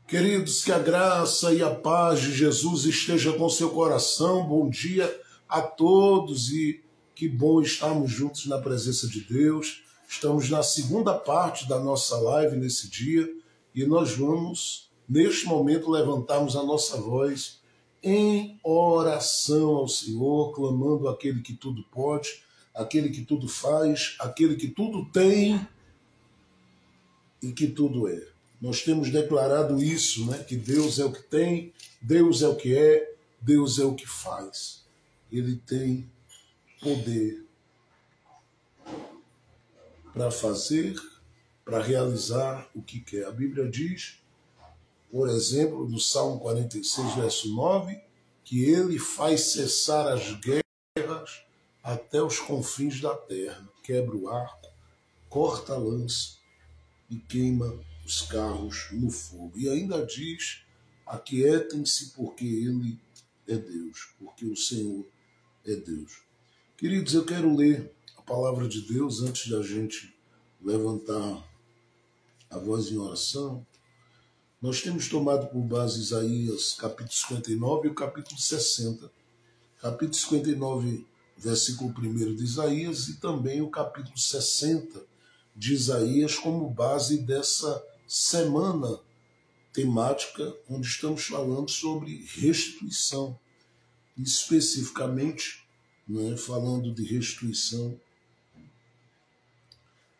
Queridos, que a graça e a paz de Jesus esteja com seu coração. Bom dia a todos e que bom estarmos juntos na presença de Deus. Estamos na segunda parte da nossa live nesse dia e nós vamos, neste momento, levantarmos a nossa voz em oração ao Senhor, clamando àquele que tudo pode, aquele que tudo faz, aquele que tudo tem e que tudo é. Nós temos declarado isso, né? Que Deus é o que tem, Deus é o que é, Deus é o que faz. Ele tem poder para fazer, para realizar o que quer. A Bíblia diz, por exemplo, no Salmo 46, verso 9, que ele faz cessar as guerras até os confins da terra, quebra o arco, corta a lança e queima os carros no fogo. E ainda diz, aquietem-se porque ele é Deus, porque o Senhor é Deus. Queridos, eu quero ler a palavra de Deus antes de a gente levantar a voz em oração. Nós temos tomado por base Isaías capítulo 59 e o capítulo 60. Capítulo 59, versículo 1 de Isaías e também o capítulo 60 de Isaías como base dessa semana temática onde estamos falando sobre restituição, especificamente, né, falando de restituição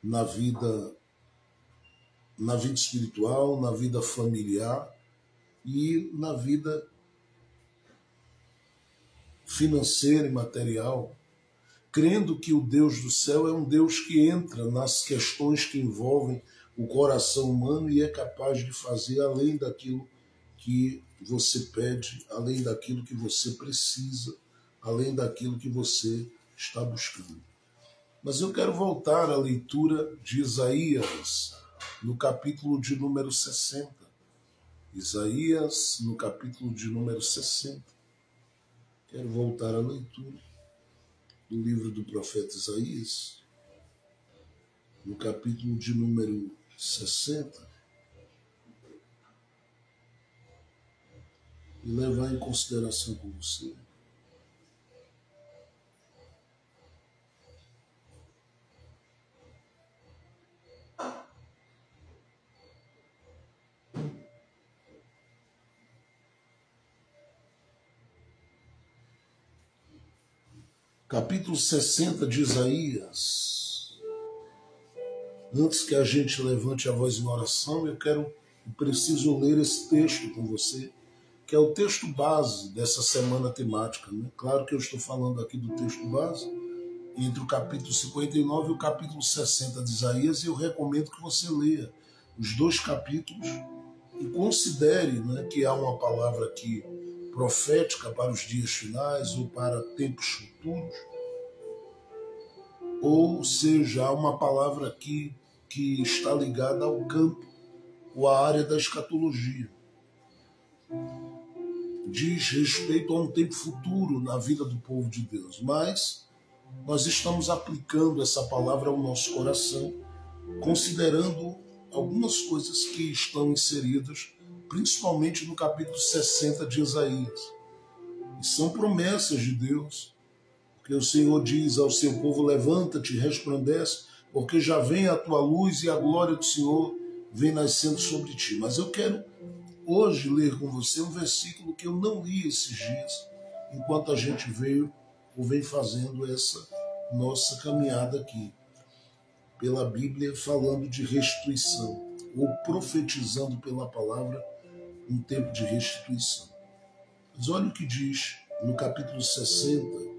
na vida espiritual, na vida familiar e na vida financeira e material, crendo que o Deus do céu é um Deus que entra nas questões que envolvem o coração humano e é capaz de fazer além daquilo que você pede, além daquilo que você precisa, além daquilo que você está buscando. Mas eu quero voltar à leitura de Isaías, no capítulo de número 60. Isaías, no capítulo de número 60. Quero voltar à leitura do livro do profeta Isaías, no capítulo de número 60, e levar em consideração com você capítulo 60 de Isaías. Antes que a gente levante a voz em oração, eu preciso ler esse texto com você, que é o texto base dessa semana temática, né? Claro que eu estou falando aqui do texto base, entre o capítulo 59 e o capítulo 60 de Isaías, e eu recomendo que você leia os dois capítulos e considere, né, que há uma palavra aqui profética para os dias finais ou para tempos futuros, ou seja, há uma palavra aqui que está ligada ao campo ou à área da escatologia. Diz respeito a um tempo futuro na vida do povo de Deus, mas nós estamos aplicando essa palavra ao nosso coração, considerando algumas coisas que estão inseridas, principalmente no capítulo 60 de Isaías. E são promessas de Deus, porque o Senhor diz ao seu povo, levanta-te e resplandece, porque já vem a tua luz e a glória do Senhor vem nascendo sobre ti. Mas eu quero hoje ler com você um versículo que eu não li esses dias, enquanto a gente vem fazendo essa nossa caminhada aqui pela Bíblia, falando de restituição, ou profetizando pela palavra um tempo de restituição. Mas olha o que diz no capítulo 60,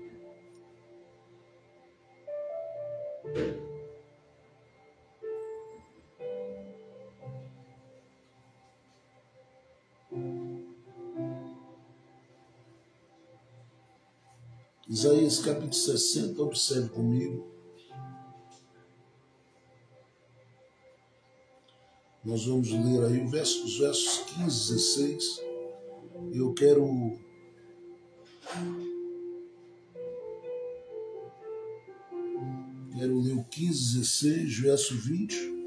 Isaías capítulo 60, observe comigo. Nós vamos ler aí os versos 15 e 16. Eu quero ler o 15 e 16, verso 20.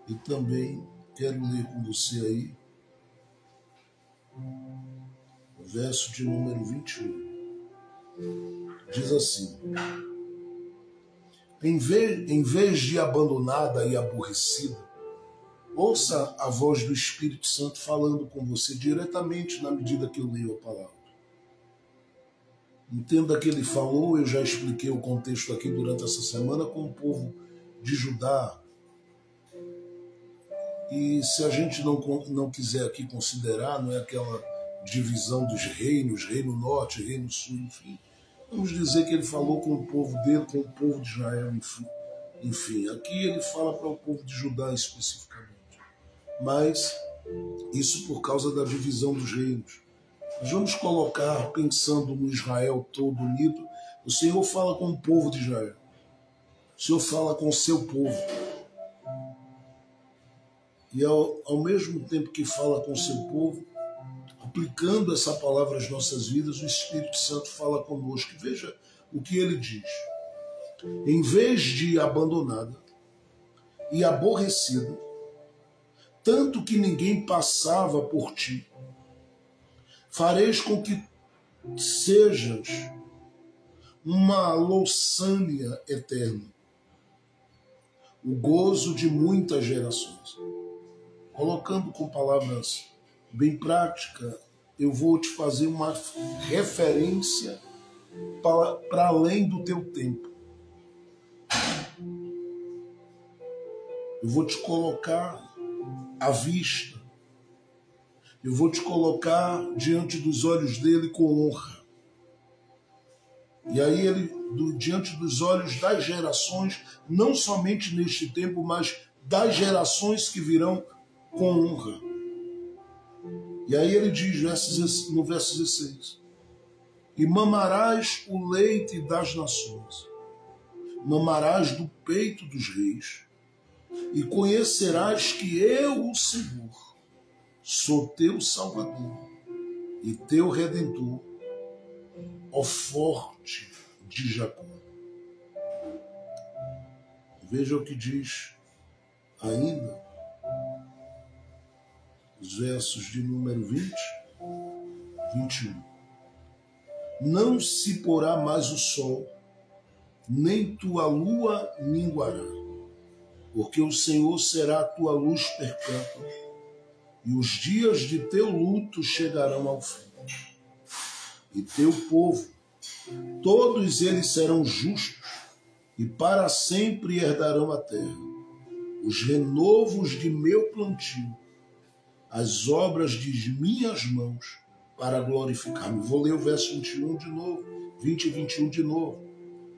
E também quero ler com você aí o verso de número 21. Diz assim: em vez de abandonada e aborrecida, ouça a voz do Espírito Santo falando com você diretamente na medida que eu leio a palavra. Entenda que ele falou, eu já expliquei o contexto aqui durante essa semana com o povo de Judá. E se a gente não quiser aqui considerar, não é aquela divisão dos reinos, reino norte, reino sul, enfim. Vamos dizer que ele falou com o povo dele, com o povo de Israel, enfim. Aqui ele fala para o povo de Judá especificamente. Mas isso por causa da divisão dos reinos. Nós vamos colocar, pensando no Israel todo unido, o Senhor fala com o povo de Israel. O Senhor fala com o seu povo. E ao mesmo tempo que fala com o seu povo, aplicando essa palavra às nossas vidas, o Espírito Santo fala conosco. Veja o que ele diz. Em vez de abandonada e aborrecida, tanto que ninguém passava por ti, fareis com que sejas uma louçânia eterna, o gozo de muitas gerações. Colocando com palavras bem práticas, eu vou te fazer uma referência para além do teu tempo. Eu vou te colocar à vista. Eu vou te colocar diante dos olhos dele com honra. E aí ele, diante dos olhos das gerações, não somente neste tempo, mas das gerações que virão com honra. E aí ele diz no verso 16: e mamarás o leite das nações, mamarás do peito dos reis, e conhecerás que eu, o Senhor, sou teu Salvador e teu Redentor, ó forte de Jacó. Veja o que diz ainda os versos de número 20, 21. Não se porá mais o sol, nem tua lua minguará, porque o Senhor será a tua luz perpétua, e os dias de teu luto chegarão ao fim. E teu povo, todos eles serão justos, e para sempre herdarão a terra. Os renovos de meu plantio, as obras de minhas mãos, para glorificar-me. Vou ler o verso 21 de novo, 20 e 21 de novo.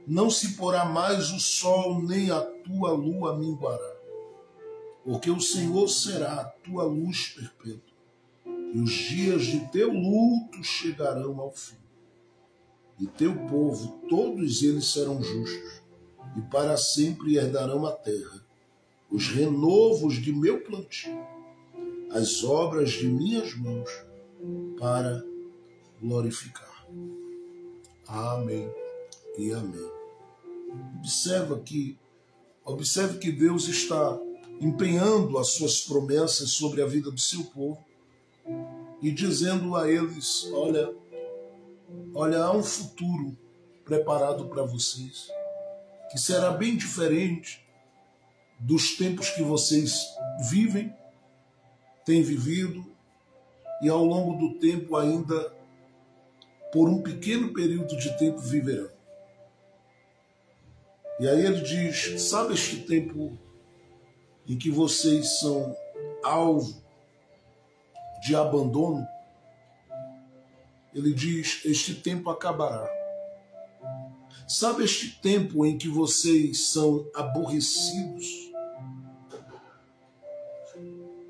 Não se porá mais o sol, nem a tua lua minguará, porque o Senhor será a tua luz perpétua, e os dias de teu luto chegarão ao fim. E teu povo, todos eles serão justos, e para sempre herdarão a terra. Os renovos de meu plantio, as obras de minhas mãos, para glorificar. Amém e amém. Observe que Deus está empenhando as suas promessas sobre a vida do seu povo e dizendo a eles: olha, há um futuro preparado para vocês, que será bem diferente dos tempos que vocês têm vivido, e ao longo do tempo ainda, por um pequeno período de tempo, viverão. E aí ele diz: sabe este tempo em que vocês são alvo de abandono? Ele diz: este tempo acabará. Sabe este tempo em que vocês são aborrecidos,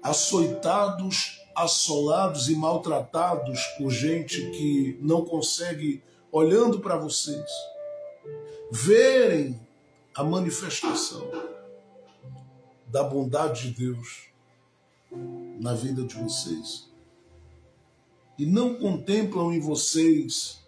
açoitados, assolados e maltratados por gente que não consegue, olhando para vocês, verem a manifestação da bondade de Deus na vida de vocês e não contemplam em vocês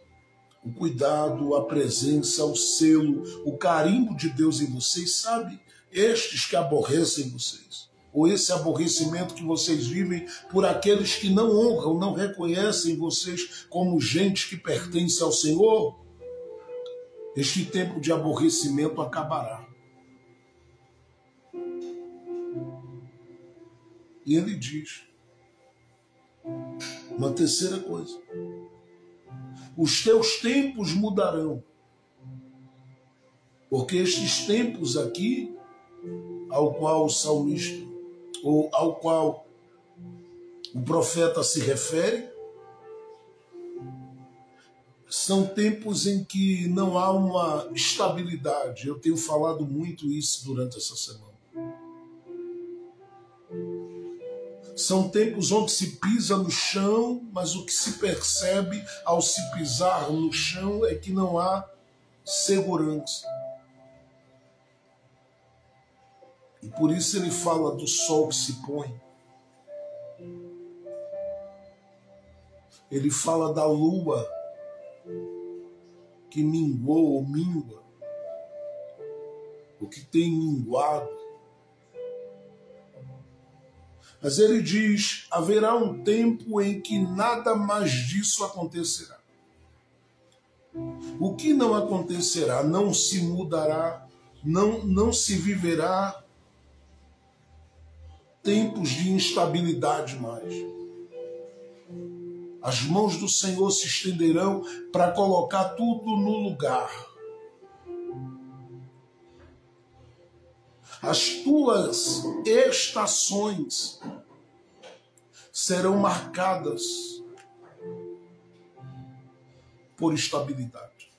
o cuidado, a presença, o selo, o carimbo de Deus em vocês? Sabe, estes que aborrecem vocês, ou esse aborrecimento que vocês vivem por aqueles que não honram, não reconhecem vocês como gente que pertence ao Senhor, este tempo de aborrecimento acabará. E ele diz uma terceira coisa: os teus tempos mudarão. Porque estes tempos aqui, ao qual o salmista, ou ao qual o profeta se refere, são tempos em que não há uma estabilidade. Eu tenho falado muito isso durante essa semana. São tempos onde se pisa no chão, mas o que se percebe ao se pisar no chão é que não há segurança. E por isso ele fala do sol que se põe. Ele fala da lua que minguou ou mingua, o que tem minguado. Mas ele diz, haverá um tempo em que nada mais disso acontecerá. O que não acontecerá, não se mudará, não se viverá tempos de instabilidade mais. As mãos do Senhor se estenderão para colocar tudo no lugar. As tuas estações serão marcadas por estabilidade.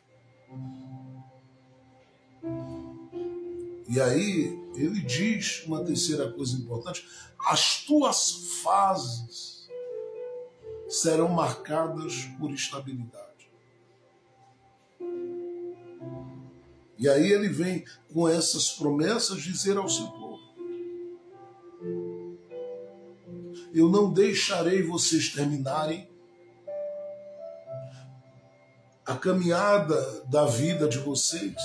E aí ele diz uma terceira coisa importante: as tuas fases serão marcadas por estabilidade. E aí ele vem com essas promessas dizer ao seu povo: eu não deixarei vocês terminarem a caminhada da vida de vocês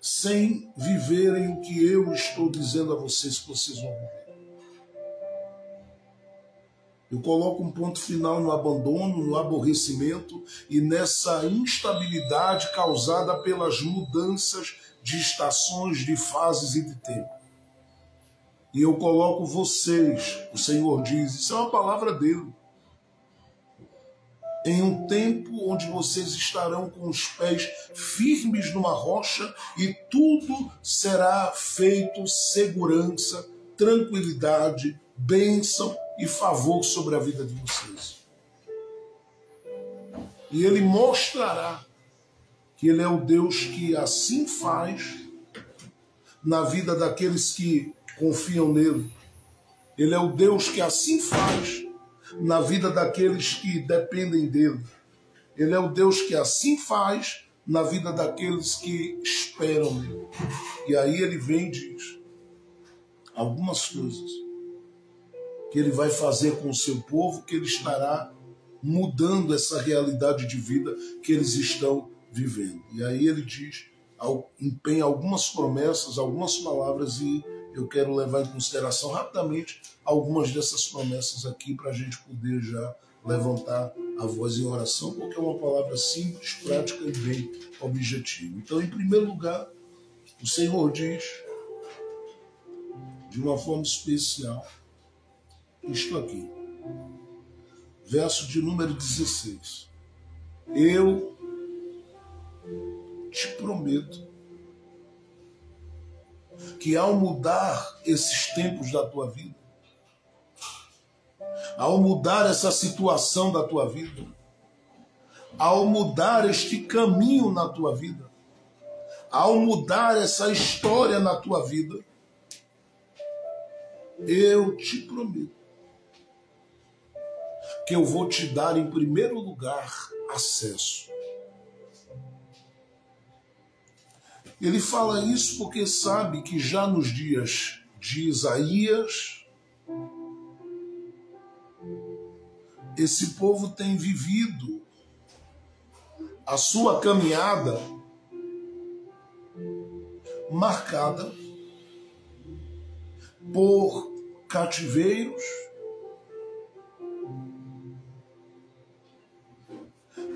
sem viverem o que eu estou dizendo a vocês que vocês vão viver. Eu coloco um ponto final no abandono, no aborrecimento e nessa instabilidade causada pelas mudanças de estações, de fases e de tempo. E eu coloco vocês, o Senhor diz, isso é uma palavra dele, em um tempo onde vocês estarão com os pés firmes numa rocha e tudo será feito segurança, tranquilidade, bênção e favor sobre a vida de vocês. E ele mostrará que ele é o Deus que assim faz na vida daqueles que confiam nele. Ele é o Deus que assim faz na vida daqueles que dependem dele. Ele é o Deus que assim faz na vida daqueles que esperam nele. E aí ele vem e diz algumas coisas que ele vai fazer com o seu povo, que ele estará mudando essa realidade de vida que eles estão vivendo. E aí ele diz, empenha algumas promessas, algumas palavras, e eu quero levar em consideração rapidamente algumas dessas promessas aqui para a gente poder já levantar a voz em oração, porque é uma palavra simples, prática e bem objetiva. Então, em primeiro lugar, o Senhor diz, de uma forma especial, isto aqui, verso de número 16. Eu te prometo que ao mudar esses tempos da tua vida, ao mudar essa situação da tua vida, ao mudar este caminho na tua vida, ao mudar essa história na tua vida, eu te prometo que eu vou te dar em primeiro lugar acesso. Ele fala isso porque sabe que já nos dias de Isaías, esse povo tem vivido a sua caminhada marcada por cativeiros,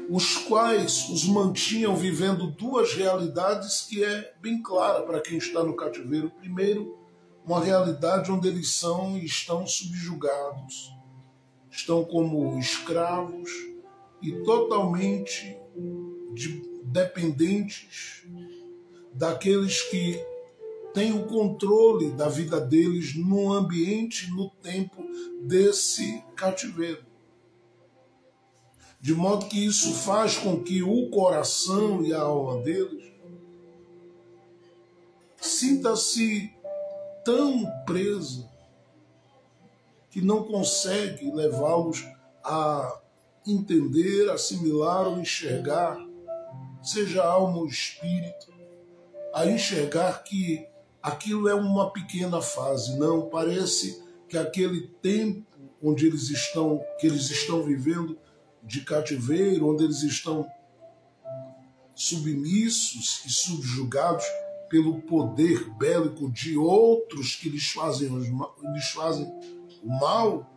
os quais os mantinham vivendo duas realidades que é bem clara para quem está no cativeiro. Primeiro, uma realidade onde eles estão subjugados, estão como escravos e totalmente dependentes daqueles que têm o controle da vida deles no ambiente, no tempo desse cativeiro. De modo que isso faz com que o coração e a alma deles sinta-se tão presa que não consegue levá-los a entender, assimilar ou enxergar, seja alma ou espírito, a enxergar que aquilo é uma pequena fase. Não, parece que aquele tempo onde que eles estão vivendo de cativeiro, onde eles estão submissos e subjugados pelo poder bélico de outros que lhes fazem o mal,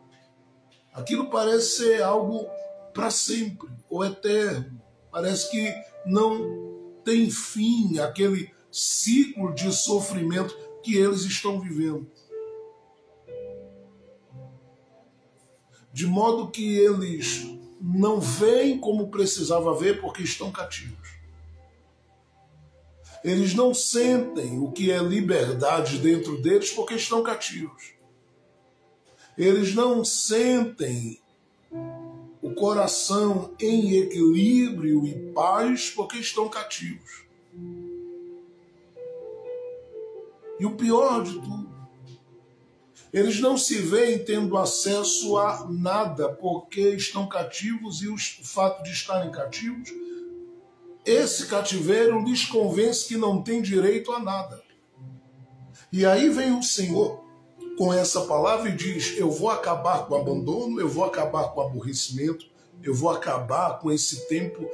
aquilo parece ser algo para sempre, ou eterno. Parece que não tem fim aquele ciclo de sofrimento que eles estão vivendo. De modo que eles não veem como precisava ver porque estão cativos. Eles não sentem o que é liberdade dentro deles porque estão cativos. Eles não sentem o coração em equilíbrio e paz porque estão cativos. E o pior de tudo, eles não se veem tendo acesso a nada porque estão cativos, e o fato de estarem cativos, esse cativeiro lhes convence que não tem direito a nada. E aí vem o Senhor com essa palavra e diz: eu vou acabar com o abandono, eu vou acabar com o aborrecimento, eu vou acabar com esse tempo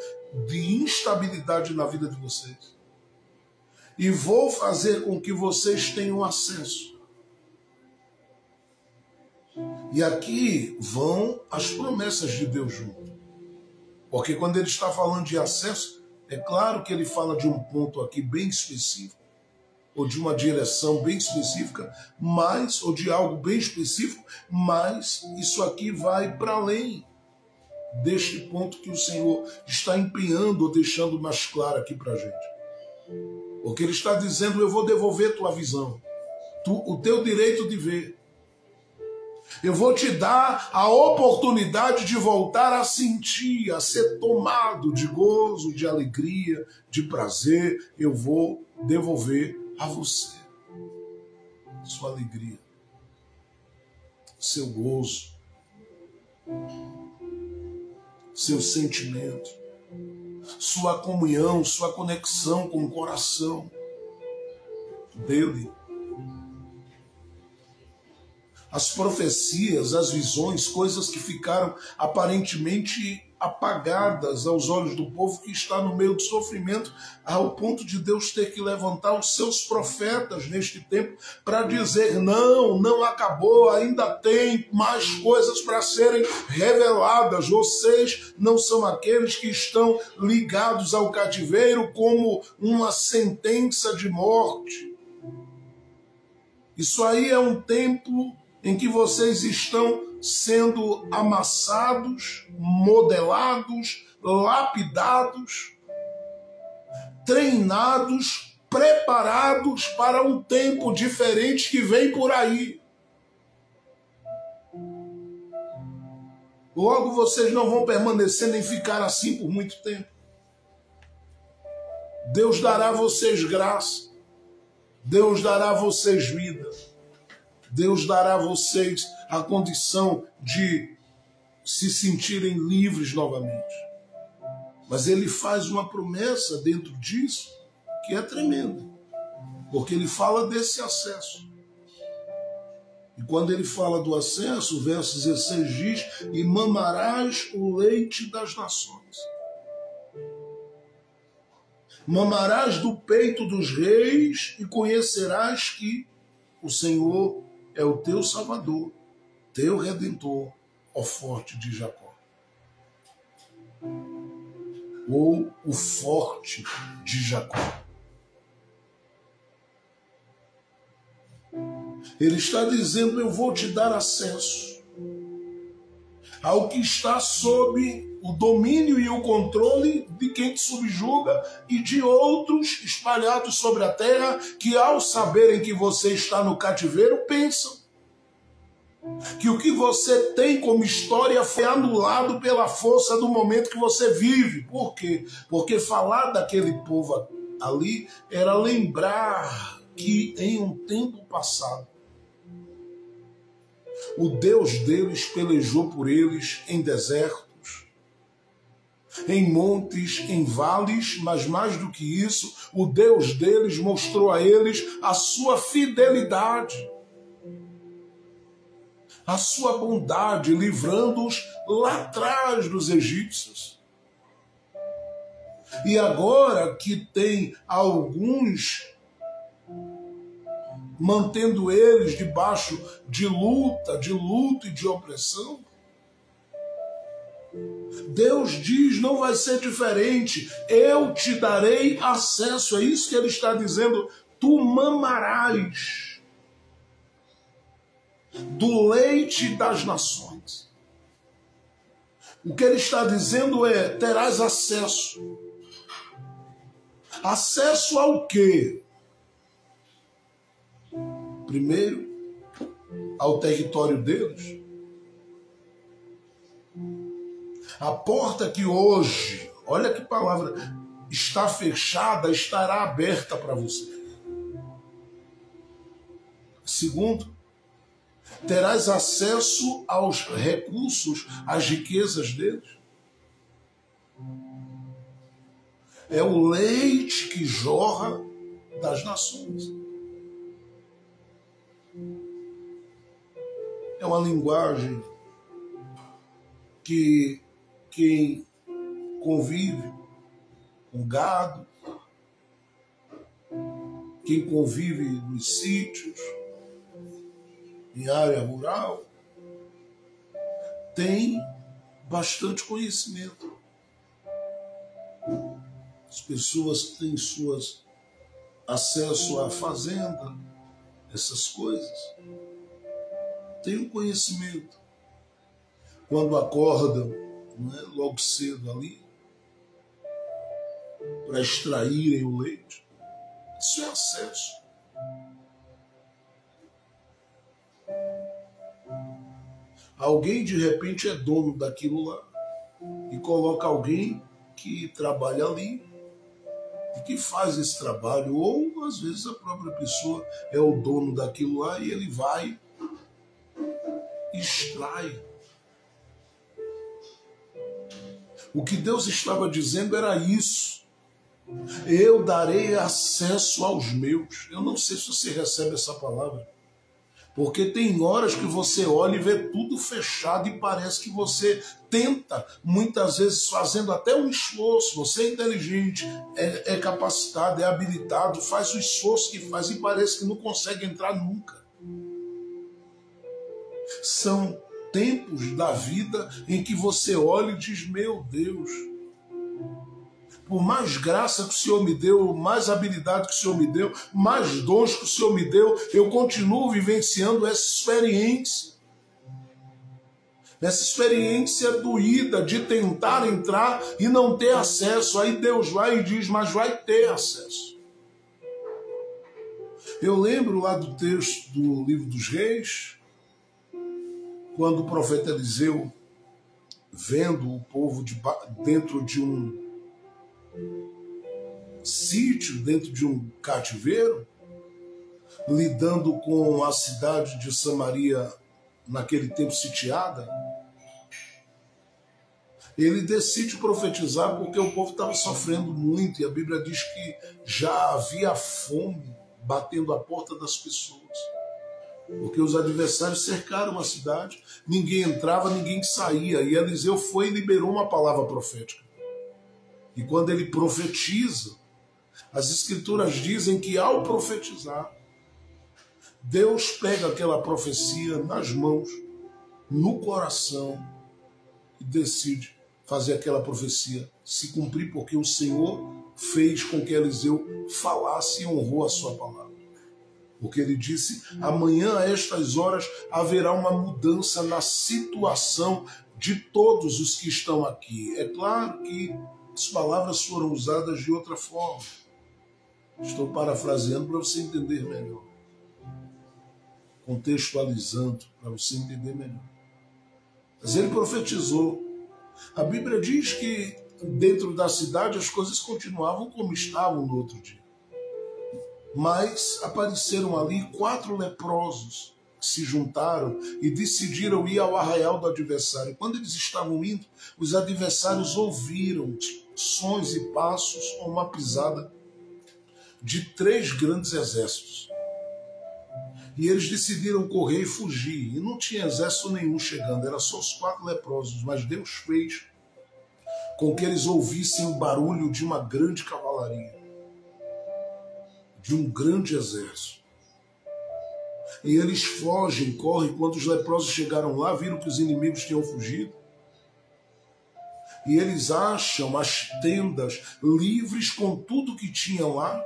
de instabilidade na vida de vocês. E vou fazer com que vocês tenham acesso. E aqui vão as promessas de Deus junto. Porque quando ele está falando de acesso, é claro que ele fala de um ponto aqui bem específico, ou de uma direção bem específica, ou de algo bem específico, mas isso aqui vai para além deste ponto que o Senhor está empenhando ou deixando mais claro aqui para a gente. Porque ele está dizendo: eu vou devolver tua visão, o teu direito de ver. Eu vou te dar a oportunidade de voltar a sentir, a ser tomado de gozo, de alegria, de prazer. Eu vou devolver a você sua alegria, seu gozo, seu sentimento, sua comunhão, sua conexão com o coração dele. As profecias, as visões, coisas que ficaram aparentemente apagadas aos olhos do povo que está no meio do sofrimento, ao ponto de Deus ter que levantar os seus profetas neste tempo para dizer: não, não acabou, ainda tem mais coisas para serem reveladas. Vocês não são aqueles que estão ligados ao cativeiro como uma sentença de morte. Isso aí é um tempo em que vocês estão sendo amassados, modelados, lapidados, treinados, preparados para um tempo diferente que vem por aí. Logo vocês não vão permanecer nem ficar assim por muito tempo. Deus dará a vocês graça, Deus dará a vocês vida. Deus dará a vocês a condição de se sentirem livres novamente. Mas ele faz uma promessa dentro disso que é tremenda. Porque ele fala desse acesso. E quando ele fala do acesso, o verso 16 diz: e mamarás o leite das nações. Mamarás do peito dos reis e conhecerás que o Senhor é o teu Salvador, teu Redentor, ó forte de Jacó. Ou o forte de Jacó. Ele está dizendo, eu vou te dar acesso ao que está sob o domínio e o controle de quem te subjuga e de outros espalhados sobre a terra que, ao saberem que você está no cativeiro, pensam que o que você tem como história foi anulado pela força do momento que você vive. Por quê? Porque falar daquele povo ali era lembrar que em um tempo passado o Deus deles pelejou por eles em desertos, em montes, em vales, mas mais do que isso, o Deus deles mostrou a eles a sua fidelidade, a sua bondade, livrando-os lá atrás dos egípcios. E agora que tem alguns mantendo eles debaixo de luta, de luto e de opressão, Deus diz, não vai ser diferente, eu te darei acesso, é isso que ele está dizendo, tu mamarás do leite das nações. O que ele está dizendo é, terás acesso. Acesso ao quê? Primeiro, ao território deles. A porta que hoje, olha que palavra, está fechada, estará aberta para você. Segundo, terás acesso aos recursos, às riquezas deles. É o leite que jorra das nações. É uma linguagem que quem convive com gado, quem convive nos sítios, em área rural, tem bastante conhecimento. As pessoas têm acesso à fazenda, essas coisas. Tem um conhecimento. Quando acordam, não é, logo cedo ali, para extraírem o leite, isso é acesso. Alguém de repente é dono daquilo lá e coloca alguém que trabalha ali e que faz esse trabalho, ou às vezes a própria pessoa é o dono daquilo lá e ele vai e extrai. O que Deus estava dizendo era isso. Eu darei acesso aos meus. Eu não sei se você recebe essa palavra. Porque tem horas que você olha e vê tudo fechado e parece que você tenta, muitas vezes fazendo até um esforço. Você é inteligente, é capacitado, é habilitado, faz o esforço que faz e parece que não consegue entrar nunca. São tempos da vida em que você olha e diz, meu Deus, por mais graça que o Senhor me deu, mais habilidade que o Senhor me deu, mais dons que o Senhor me deu, eu continuo vivenciando essa experiência. Essa experiência doída de tentar entrar e não ter acesso. Aí Deus vai e diz, mas vai ter acesso. Eu lembro lá do texto do livro dos Reis, quando o profeta Eliseu, vendo o povo dentro de um sítio, dentro de um cativeiro, lidando com a cidade de Samaria, naquele tempo sitiada, ele decide profetizar porque o povo estava sofrendo muito, e a Bíblia diz que já havia fome batendo a porta das pessoas. Porque os adversários cercaram a cidade, ninguém entrava, ninguém saía. E Eliseu foi e liberou uma palavra profética. E quando ele profetiza, as escrituras dizem que ao profetizar, Deus pega aquela profecia nas mãos, no coração, e decide fazer aquela profecia se cumprir, porque o Senhor fez com que Eliseu falasse e honrou a sua palavra. Porque ele disse, amanhã a estas horas haverá uma mudança na situação de todos os que estão aqui. É claro que as palavras foram usadas de outra forma. Estou parafraseando para você entender melhor. Contextualizando para você entender melhor. Mas ele profetizou. A Bíblia diz que dentro da cidade as coisas continuavam como estavam no outro dia. Mas apareceram ali 4 leprosos que se juntaram e decidiram ir ao arraial do adversário. Quando eles estavam indo, os adversários ouviram sons e passos ou uma pisada de 3 grandes exércitos. E eles decidiram correr e fugir. E não tinha exército nenhum chegando, eram só os 4 leprosos. Mas Deus fez com que eles ouvissem o barulho de uma grande cavalaria, de um grande exército. E eles fogem, correm. Quando os leprosos chegaram lá, viram que os inimigos tinham fugido. E eles acham as tendas livres com tudo que tinham lá.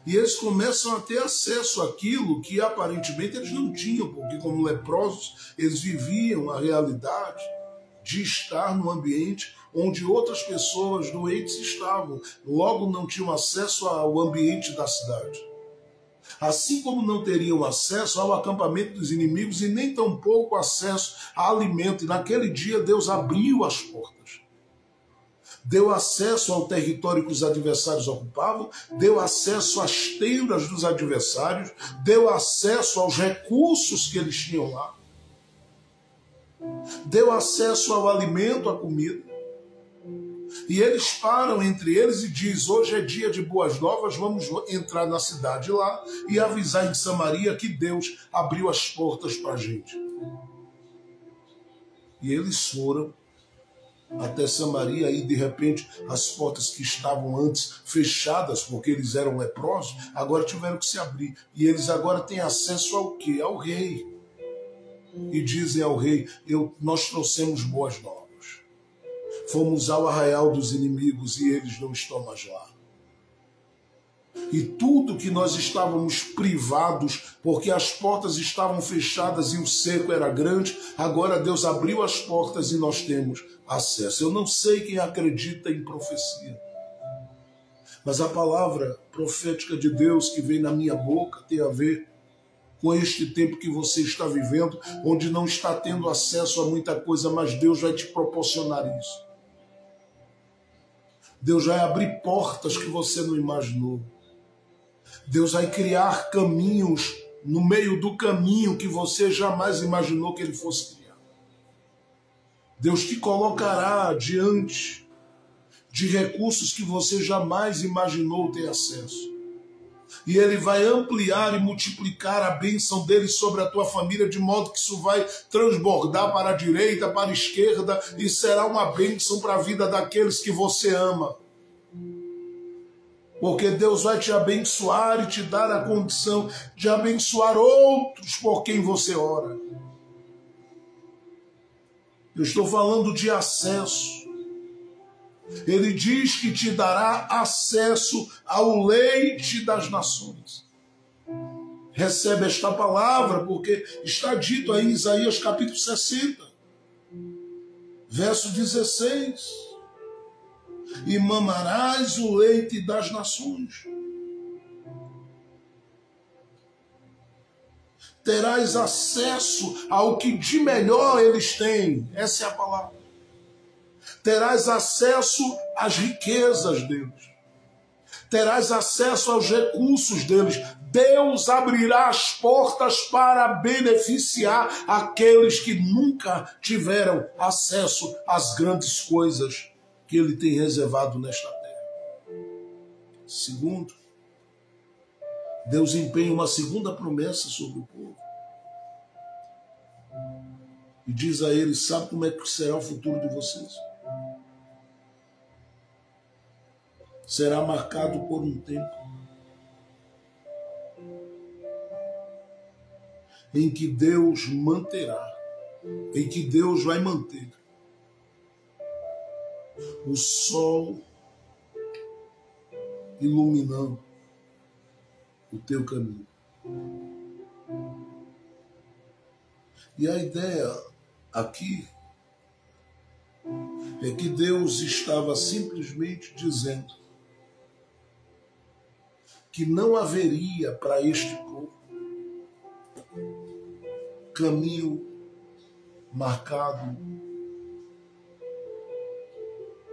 E eles começam a ter acesso àquilo que aparentemente eles não tinham, porque como leprosos, eles viviam a realidade de estar num ambiente onde outras pessoas doentes estavam. Logo não tinham acesso ao ambiente da cidade. Assim como não teriam acesso ao acampamento dos inimigos e nem tampouco acesso a alimento. E naquele dia Deus abriu as portas. Deu acesso ao território que os adversários ocupavam, deu acesso às tendas dos adversários, deu acesso aos recursos que eles tinham lá, deu acesso ao alimento, à comida. E eles param entre eles e dizem, hoje é dia de boas novas, vamos entrar na cidade lá e avisar em Samaria que Deus abriu as portas para a gente. E eles foram até Samaria e de repente as portas que estavam antes fechadas porque eles eram leprosos, agora tiveram que se abrir. E eles agora têm acesso ao quê? Ao rei. E dizem ao rei, nós trouxemos boas novas. Fomos ao arraial dos inimigos e eles não estão mais lá. E tudo que nós estávamos privados, porque as portas estavam fechadas e o cerco era grande, agora Deus abriu as portas e nós temos acesso. Eu não sei quem acredita em profecia, mas a palavra profética de Deus que vem na minha boca tem a ver com este tempo que você está vivendo, onde não está tendo acesso a muita coisa, mas Deus vai te proporcionar isso. Deus vai abrir portas que você não imaginou. Deus vai criar caminhos no meio do caminho que você jamais imaginou que Ele fosse criar. Deus te colocará diante de recursos que você jamais imaginou ter acesso. E Ele vai ampliar e multiplicar a bênção dEle sobre a tua família, de modo que isso vai transbordar para a direita, para a esquerda, e será uma bênção para a vida daqueles que você ama. Porque Deus vai te abençoar e te dar a condição de abençoar outros por quem você ora. Eu estou falando de acesso. Ele diz que te dará acesso ao leite das nações. Recebe esta palavra, porque está dito aí em Isaías capítulo 60, verso 16. E mamarás o leite das nações. Terás acesso ao que de melhor eles têm. Essa é a palavra. Terás acesso às riquezas deles. Terás acesso aos recursos deles. Deus abrirá as portas para beneficiar aqueles que nunca tiveram acesso às grandes coisas que Ele tem reservado nesta terra. Segundo, Deus empenha uma segunda promessa sobre o povo. E diz a eles, sabe como é que será o futuro de vocês? Será marcado por um tempo. em que Deus manterá, em que Deus vai manter o sol iluminando o teu caminho. E a ideia aqui é que Deus estava simplesmente dizendo que não haveria para este povo caminho marcado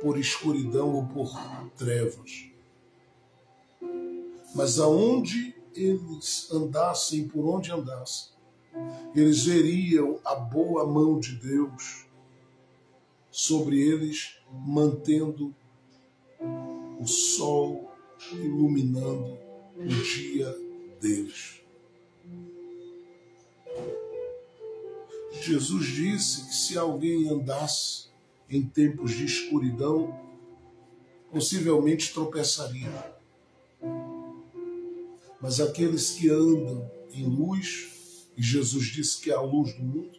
por escuridão ou por trevas. Mas aonde eles andassem, por onde andassem, eles veriam a boa mão de Deus sobre eles, mantendo o sol iluminando o dia deles. Jesus disse que se alguém andasse em tempos de escuridão, possivelmente tropeçaria. Mas aqueles que andam em luz, e Jesus disse que é a luz do mundo,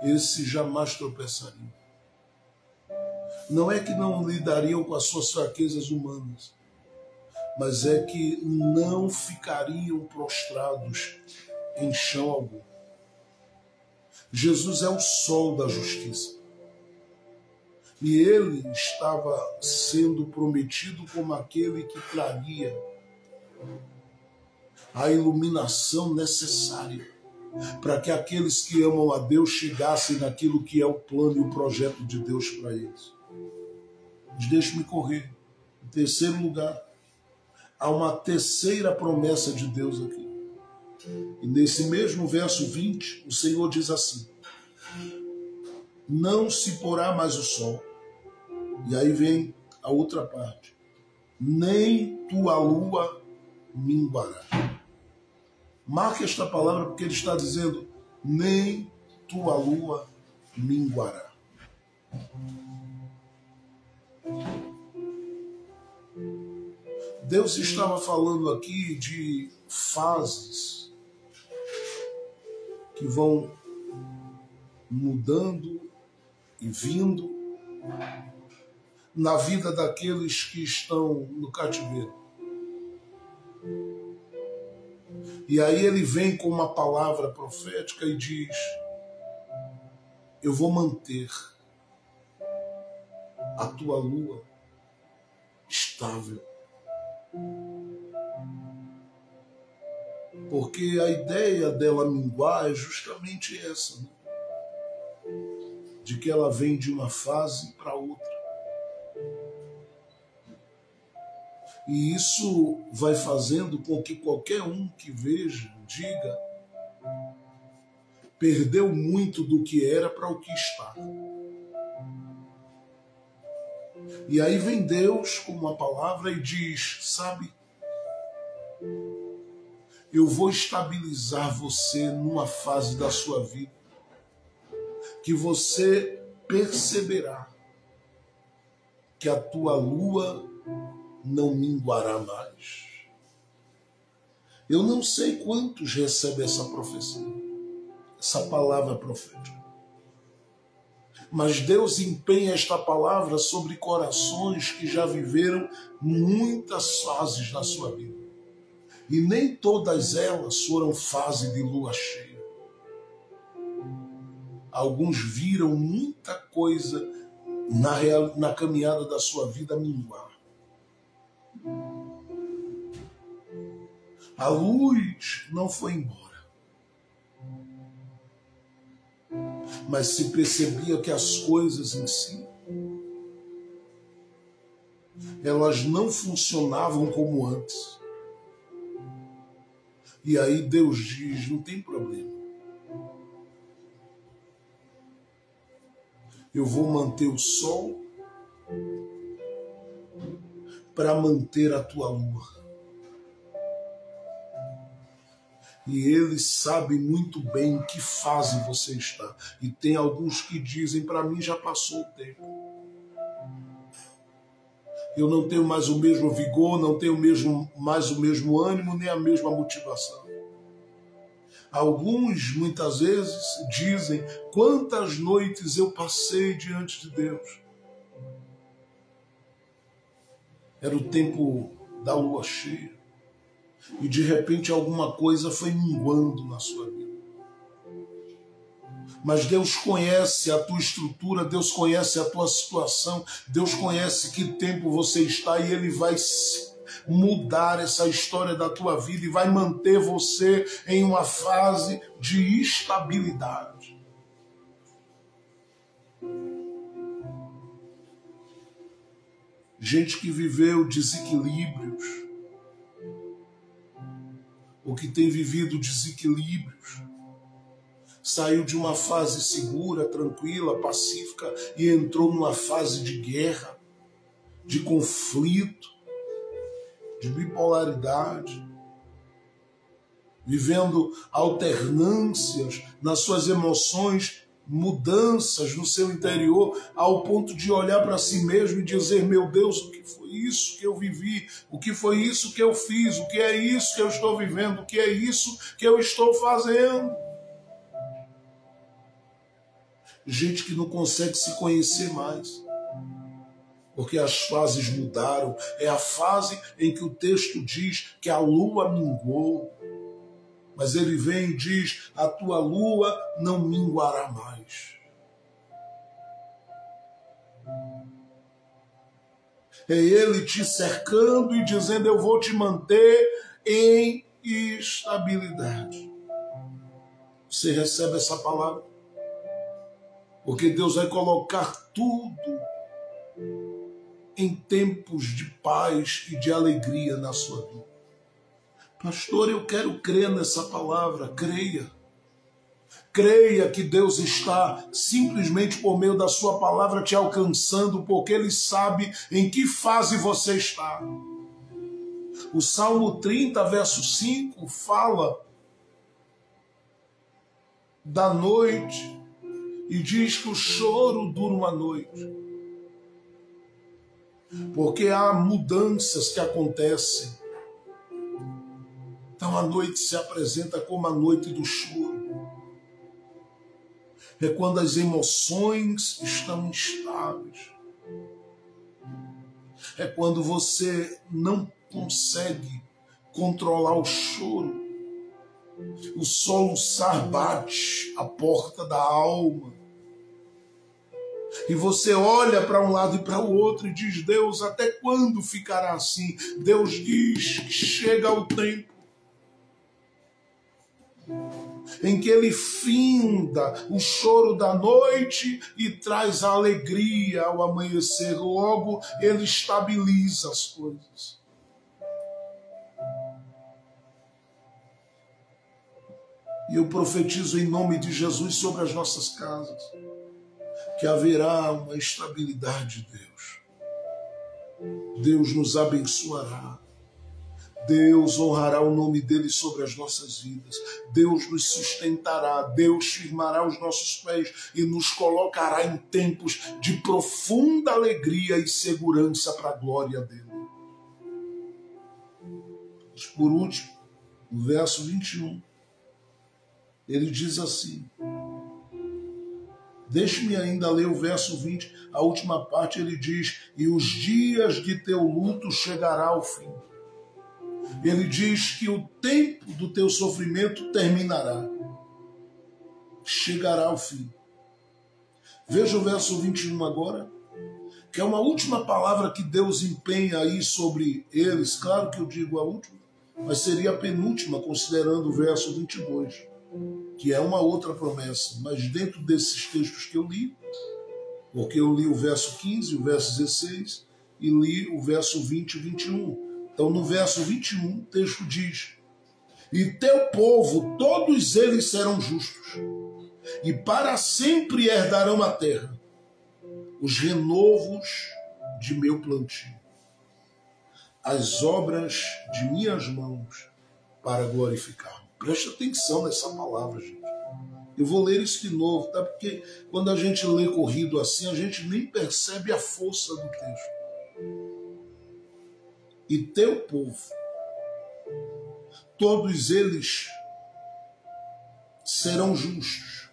esses jamais tropeçariam. Não é que não lidariam com as suas fraquezas humanas, mas é que não ficariam prostrados em chão algum. Jesus é o sol da justiça. E ele estava sendo prometido como aquele que traria a iluminação necessária para que aqueles que amam a Deus chegassem naquilo que é o plano e o projeto de Deus para eles. Mas deixe-me correr. Em terceiro lugar, há uma terceira promessa de Deus aqui. E nesse mesmo verso 20, o Senhor diz assim: não se porá mais o sol. E aí vem a outra parte: nem tua lua minguará. Marque esta palavra porque ele está dizendo: nem tua lua minguará. Deus estava falando aqui de fases que vão mudando e vindo na vida daqueles que estão no cativeiro. E aí ele vem com uma palavra profética e diz: eu vou manter a tua lua estável. Porque a ideia dela minguar é justamente essa, né? De que ela vem de uma fase para outra. E isso vai fazendo com que qualquer um que veja, diga, perdeu muito do que era para o que está. E aí vem Deus com uma palavra e diz: sabe, eu vou estabilizar você numa fase da sua vida que você perceberá que a tua lua não minguará mais. Eu não sei quantos recebem essa profecia, essa palavra profética. Mas Deus empenha esta palavra sobre corações que já viveram muitas fases na sua vida. E nem todas elas foram fase de lua cheia. Alguns viram muita coisa na caminhada da sua vida minguar. A luz não foi embora, mas se percebia que as coisas em si, elas não funcionavam como antes. E aí Deus diz: não tem problema, eu vou manter o sol para manter a tua lua. E ele sabe muito bem em que fase você está. E tem alguns que dizem: para mim já passou o tempo. Eu não tenho mais o mesmo vigor, não tenho mais o mesmo ânimo, nem a mesma motivação. Alguns, muitas vezes, dizem: quantas noites eu passei diante de Deus. Era o tempo da lua cheia. E de repente alguma coisa foi minguando na sua vida. Mas Deus conhece a tua estrutura, Deus conhece a tua situação, Deus conhece que tempo você está e Ele vai mudar essa história da tua vida e vai manter você em uma fase de estabilidade. Gente que viveu desequilíbrios, ou que tem vivido desequilíbrios, saiu de uma fase segura, tranquila, pacífica e entrou numa fase de guerra, de conflito, de bipolaridade, vivendo alternâncias nas suas emoções, mudanças no seu interior, ao ponto de olhar para si mesmo e dizer: meu Deus, o que foi isso que eu vivi? O que foi isso que eu fiz? O que é isso que eu estou vivendo? O que é isso que eu estou fazendo? Gente que não consegue se conhecer mais, porque as fases mudaram. É a fase em que o texto diz que a lua minguou, mas ele vem e diz: a tua lua não minguará mais. É ele te cercando e dizendo: eu vou te manter em estabilidade. Você recebe essa palavra? Porque Deus vai colocar tudo em tempos de paz e de alegria na sua vida. Pastor, eu quero crer nessa palavra. Creia. Creia que Deus está simplesmente por meio da sua palavra te alcançando, porque Ele sabe em que fase você está. O Salmo 30, verso 5, fala da noite e diz que o choro dura uma noite. Porque há mudanças que acontecem. Então a noite se apresenta como a noite do choro. É quando as emoções estão instáveis. É quando você não consegue controlar o choro. O soluçar bate a porta da alma. E você olha para um lado e para o outro e diz: Deus, até quando ficará assim? Deus diz que chega o tempo em que Ele finda o choro da noite e traz a alegria ao amanhecer. Logo, Ele estabiliza as coisas. E eu profetizo em nome de Jesus sobre as nossas casas que haverá uma estabilidade de Deus. Deus nos abençoará. Deus honrará o nome dEle sobre as nossas vidas. Deus nos sustentará. Deus firmará os nossos pés e nos colocará em tempos de profunda alegria e segurança para a glória dEle. Mas por último, no verso 21, ele diz assim: deixe-me ainda ler o verso 20, a última parte. Ele diz: e os dias de teu luto chegará ao fim. Ele diz que o tempo do teu sofrimento terminará. Chegará ao fim. Veja o verso 21 agora, que é uma última palavra que Deus empenha aí sobre eles. Claro que eu digo a última, mas seria a penúltima, considerando o verso 22, que é uma outra promessa. Mas dentro desses textos que eu li, porque eu li o verso 15, o verso 16, e li o verso 20 e 21. Então, no verso 21, o texto diz: e teu povo, todos eles serão justos, e para sempre herdarão a terra, os renovos de meu plantio, as obras de minhas mãos para glorificar. Preste atenção nessa palavra, gente. Eu vou ler isso de novo, tá? Porque quando a gente lê corrido assim, a gente nem percebe a força do texto. E teu povo, todos eles serão justos,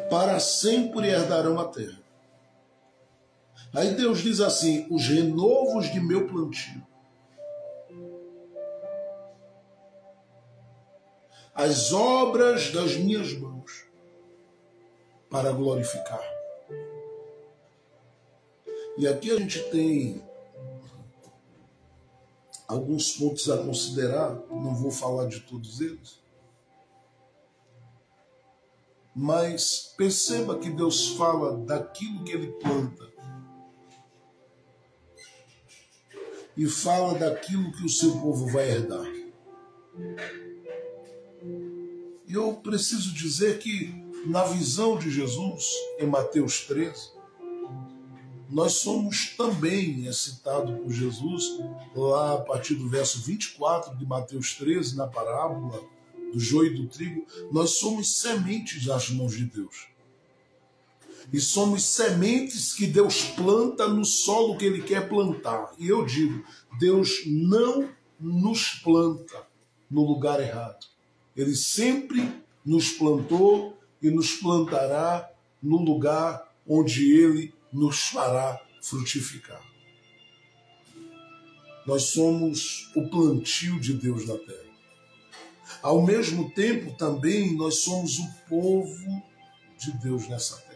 para sempre herdarão a terra. Aí Deus diz assim: os renovos de meu plantio, as obras das minhas mãos, para glorificar. E aqui a gente tem alguns pontos a considerar, não vou falar de todos eles, mas perceba que Deus fala daquilo que Ele planta e fala daquilo que o seu povo vai herdar. E eu preciso dizer que, na visão de Jesus, em Mateus 13, nós somos também, é citado por Jesus, lá a partir do verso 24 de Mateus 13, na parábola do joio e do trigo, nós somos sementes nas mãos de Deus. E somos sementes que Deus planta no solo que Ele quer plantar. E eu digo, Deus não nos planta no lugar errado. Ele sempre nos plantou e nos plantará no lugar onde Ele nos fará frutificar. Nós somos o plantio de Deus na terra. Ao mesmo tempo, também, nós somos o povo de Deus nessa terra.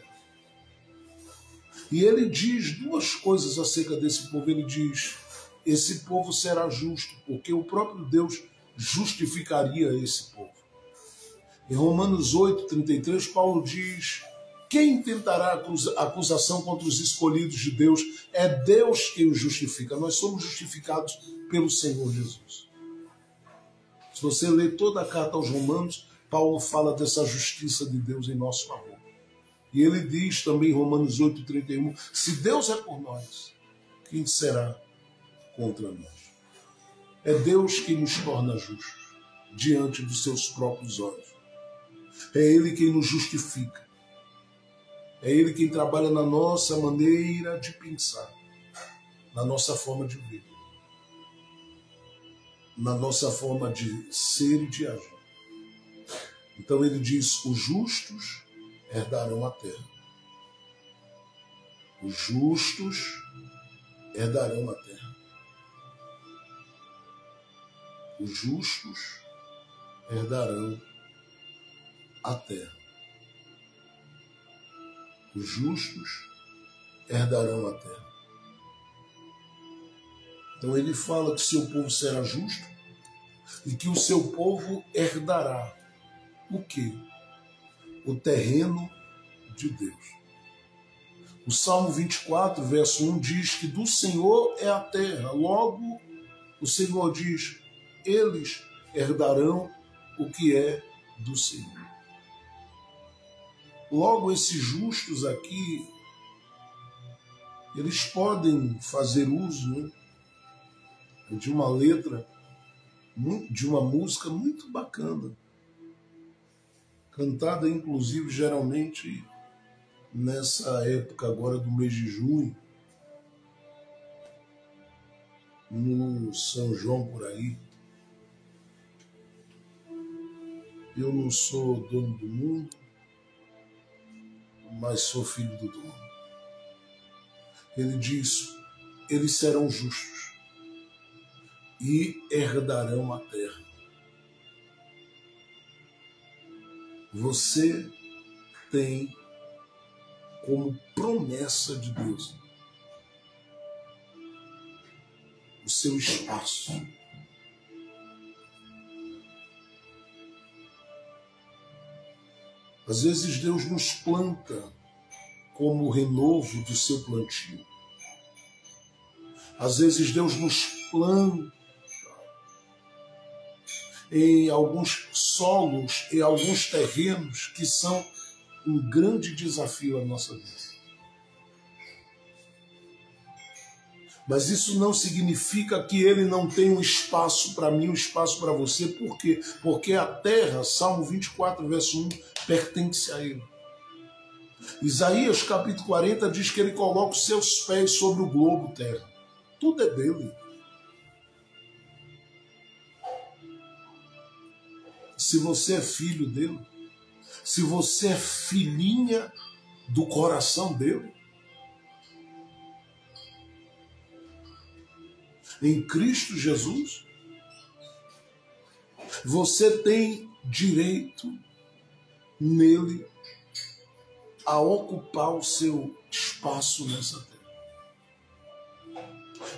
E ele diz duas coisas acerca desse povo. Ele diz: esse povo será justo, porque o próprio Deus justificaria esse povo. Em Romanos 8:33, Paulo diz: quem tentará acusação contra os escolhidos de Deus? É Deus quem os justifica. Nós somos justificados pelo Senhor Jesus. Se você ler toda a carta aos Romanos, Paulo fala dessa justiça de Deus em nosso favor. E ele diz também em Romanos 8:31, se Deus é por nós, quem será contra nós? É Deus quem nos torna justos diante dos seus próprios olhos. É Ele quem nos justifica. É Ele quem trabalha na nossa maneira de pensar, na nossa forma de ver, na nossa forma de ser e de agir. Então ele diz: os justos herdarão a terra. Os justos herdarão a terra. Os justos herdarão a terra. Os justos herdarão a terra. Então ele fala que seu povo será justo e que o seu povo herdará o quê? O terreno de Deus. O Salmo 24, verso 1 diz que do Senhor é a terra. Logo, o Senhor diz: eles herdarão o que é do Senhor. Logo, esses justos aqui, eles podem fazer uso, né, de uma letra, de uma música muito bacana, cantada inclusive geralmente nessa época agora do mês de junho, no São João por aí. Eu não sou dono do mundo, mas sou filho do dono. Ele diz: eles serão justos e herdarão a terra. Você tem como promessa de Deus o seu espaço. Às vezes Deus nos planta como o renovo do seu plantio. Às vezes Deus nos planta em alguns solos, em alguns terrenos que são um grande desafio à nossa vida. Mas isso não significa que ele não tem um espaço para mim, um espaço para você. Por quê? Porque a terra, Salmo 24, verso 1, pertence a ele. Isaías, capítulo 40, diz que ele coloca os seus pés sobre o globo terra. Tudo é dele. se você é filho dele, se você é filhinha do coração dele. Em Cristo Jesus, você tem direito nele a ocupar o seu espaço nessa terra.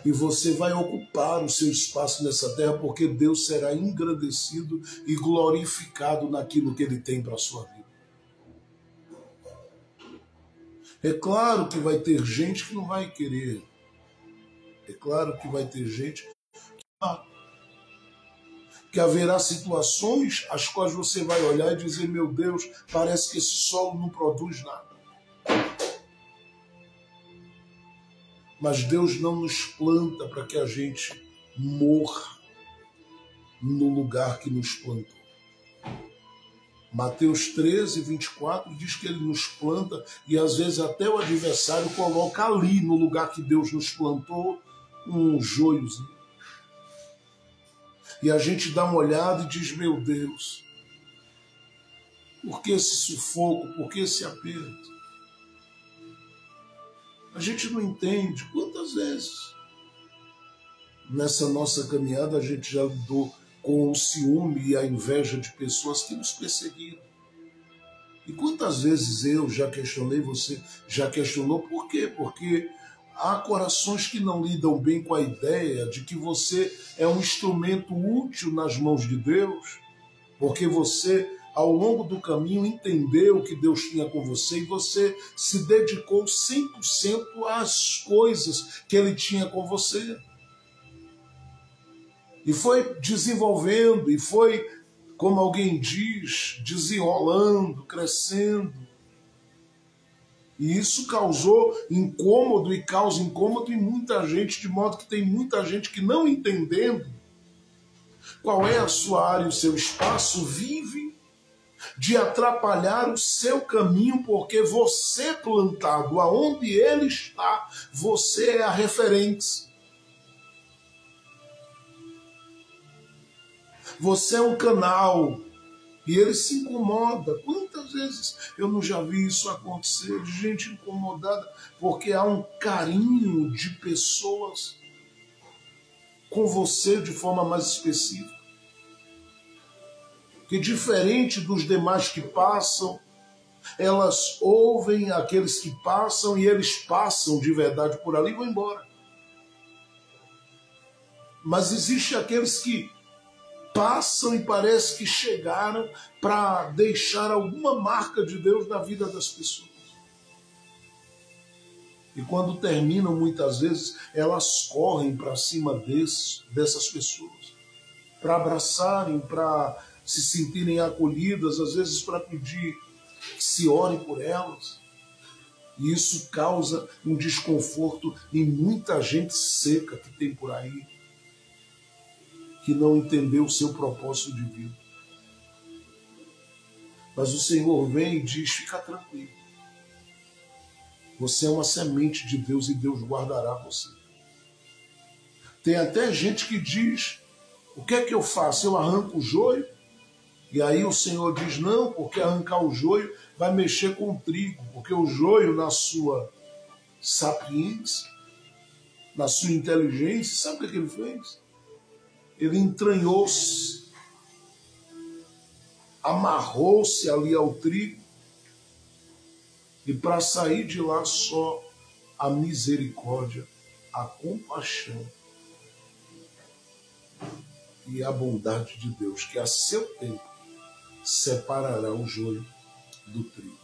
E você vai ocupar o seu espaço nessa terra porque Deus será engrandecido e glorificado naquilo que Ele tem para a sua vida. É claro que vai ter gente que não vai querer. É claro que vai ter gente que haverá situações às quais você vai olhar e dizer, meu Deus, parece que esse solo não produz nada. Mas Deus não nos planta para que a gente morra no lugar que nos plantou. Mateus 13, 24 diz que Ele nos planta e às vezes até o adversário coloca ali no lugar que Deus nos plantou um joiozinho. E a gente dá uma olhada e diz, meu Deus, por que esse sufoco, por que esse aperto? A gente não entende quantas vezes nessa nossa caminhada a gente já lidou com o ciúme e a inveja de pessoas que nos perseguiram. E quantas vezes eu já questionei, você já questionou, por quê? Porque há corações que não lidam bem com a ideia de que você é um instrumento útil nas mãos de Deus, porque você, ao longo do caminho, entendeu o que Deus tinha com você e você se dedicou 100% às coisas que Ele tinha com você. E foi desenvolvendo, e foi, como alguém diz, desenrolando, crescendo. E isso causou incômodo e causa incômodo em muita gente, de modo que tem muita gente que, não entendendo qual é a sua área e o seu espaço, vive de atrapalhar o seu caminho, porque você, plantado aonde ele está, você é a referência. Você é um canal. E ele se incomoda. Quantas vezes eu não já vi isso acontecer, de gente incomodada, porque há um carinho de pessoas com você de forma mais específica. Que diferente dos demais que passam, elas ouvem aqueles que passam e eles passam de verdade por ali e vão embora. Mas existe aqueles que passam e parece que chegaram para deixar alguma marca de Deus na vida das pessoas. E quando terminam, muitas vezes, elas correm para cima dessas pessoas, para abraçarem, para se sentirem acolhidas, às vezes para pedir que se ore por elas. E isso causa um desconforto em muita gente seca que tem por aí, que não entendeu o seu propósito de vida. Mas o Senhor vem e diz, fica tranquilo. Você é uma semente de Deus e Deus guardará você. Tem até gente que diz, o que é que eu faço? Eu arranco o joio? E aí o Senhor diz, não, porque arrancar o joio vai mexer com o trigo, porque o joio, na sua sapiência, na sua inteligência, sabe o que ele fez? Ele entranhou-se, amarrou-se ali ao trigo, e para sair de lá só a misericórdia, a compaixão e a bondade de Deus, que a seu tempo separará o joio do trigo.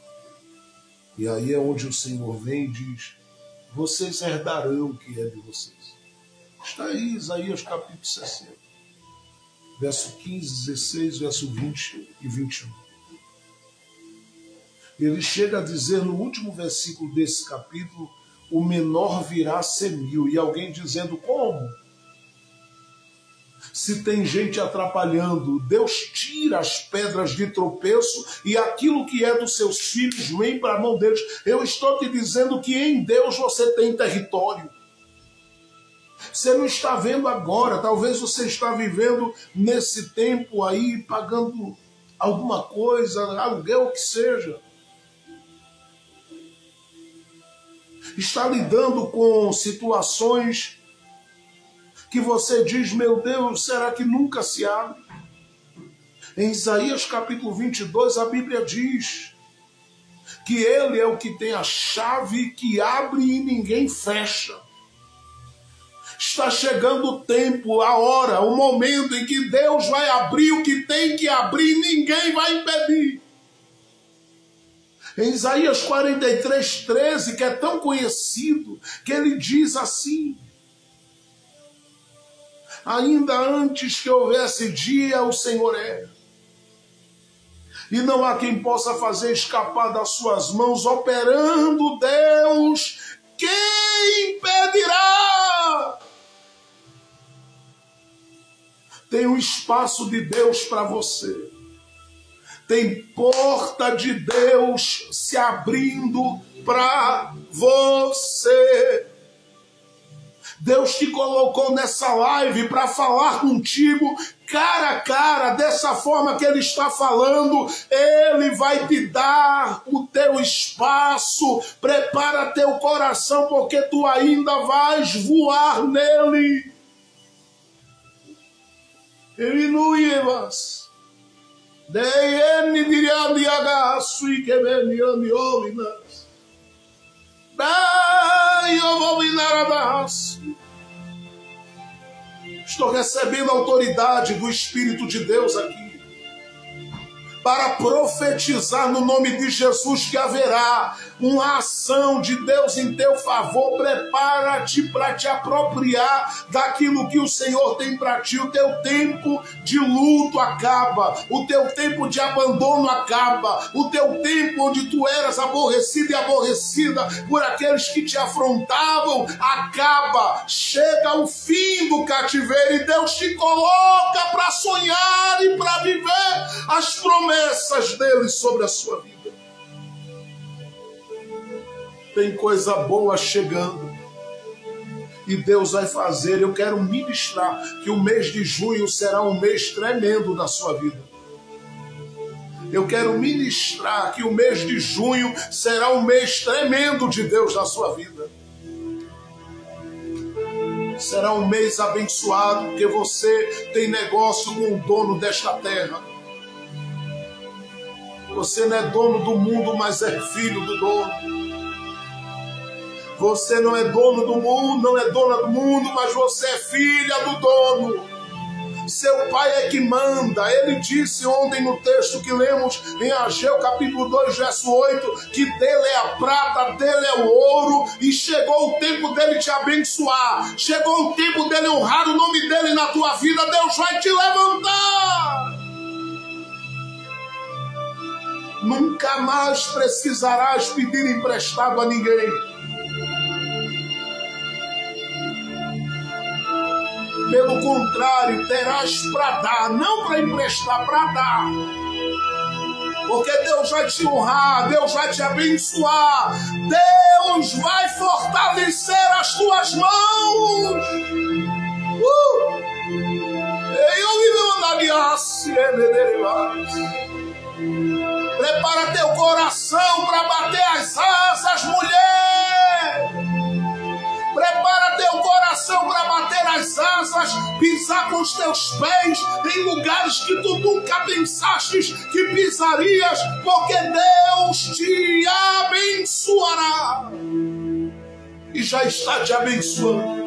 E aí é onde o Senhor vem e diz, vocês herdarão o que é de vocês. Está aí Isaías capítulo 60, verso 15, 16, verso 20 e 21. Ele chega a dizer no último versículo desse capítulo, o menor virá a ser 1000. E alguém dizendo, como? Se tem gente atrapalhando, Deus tira as pedras de tropeço e aquilo que é dos seus filhos vem para a mão deles. Eu estou te dizendo que em Deus você tem território. Você não está vendo agora, talvez você está vivendo nesse tempo aí, pagando alguma coisa, aluguel, o que seja. Está lidando com situações que você diz, meu Deus, será que nunca se abre? Em Isaías capítulo 22, a Bíblia diz que ele é o que tem a chave que abre e ninguém fecha. Está chegando o tempo, a hora, o momento em que Deus vai abrir o que tem que abrir e ninguém vai impedir. Em Isaías 43, 13, que é tão conhecido, que ele diz assim: ainda antes que houvesse dia, o Senhor é. E não há quem possa fazer escapar das suas mãos, operando Deus, quem impedirá? Tem um espaço de Deus para você. Tem porta de Deus se abrindo para você. Deus te colocou nessa live para falar contigo cara a cara, dessa forma que Ele está falando. Ele vai te dar o teu espaço. Prepara teu coração, porque tu ainda vais voar nele. Eminuivas. Deyeni diriandi agaço e quebeni amiominas. Dai ovominaradas. Estou recebendo a autoridade do Espírito de Deus aqui para profetizar no nome de Jesus que haverá uma ação de Deus em teu favor. Prepara-te para te apropriar daquilo que o Senhor tem para ti. O teu tempo de luto acaba, o teu tempo de abandono acaba, o teu tempo onde tu eras aborrecido e aborrecida por aqueles que te afrontavam acaba. Chega o fim do cativeiro e Deus te coloca para sonhar e para viver as promessas dele sobre a sua vida. Tem coisa boa chegando e Deus vai fazer. Eu quero ministrar que o mês de junho será um mês tremendo na sua vida. Eu quero ministrar que o mês de junho será um mês tremendo de Deus na sua vida. Será um mês abençoado, porque você tem negócio com o dono desta terra. Você não é dono do mundo, mas é filho do dono. Você não é dono do mundo, não é dona do mundo, mas você é filha do dono. Seu pai é que manda. Ele disse ontem no texto que lemos em Ageu capítulo 2, verso 8, que dele é a prata, dele é o ouro, e chegou o tempo dele te abençoar. Chegou o tempo dele honrar o nome dele na tua vida. Deus vai te levantar. Nunca mais precisarás pedir emprestado a ninguém. Pelo contrário, terás para dar, não para emprestar, para dar. Porque Deus vai te honrar, Deus vai te abençoar, Deus vai fortalecer as tuas mãos. Prepara teu coração para bater as asas, mulher. Prepara teu coração para bater as asas, pisar com os teus pés em lugares que tu nunca pensaste que pisarias, porque Deus te abençoará. E já está te abençoando.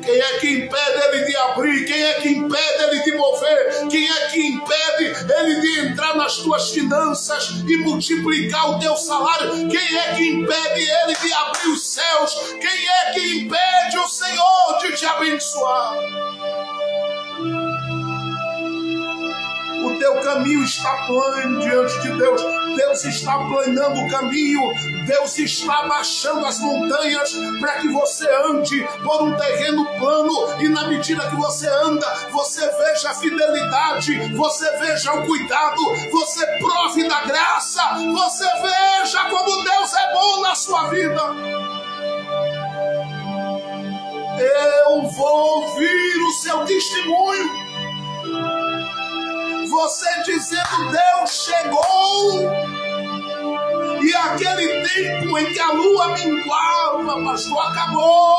Quem é que impede ele de abrir? Quem é que impede ele de mover? Quem é que impede ele de entrar nas tuas finanças e multiplicar o teu salário? Quem é que impede ele de abrir os céus? Quem é que impede o Senhor de te abençoar? O teu caminho está plano diante de Deus. Deus está planando o caminho. Deus está baixando as montanhas para que você ande por um terreno plano. E na medida que você anda, você veja a fidelidade, você veja o cuidado, você prove da graça, você veja como Deus é bom na sua vida. Eu vou ouvir o seu testemunho. você dizendo: Deus chegou. E aquele tempo em que a lua minguava, pastor, acabou.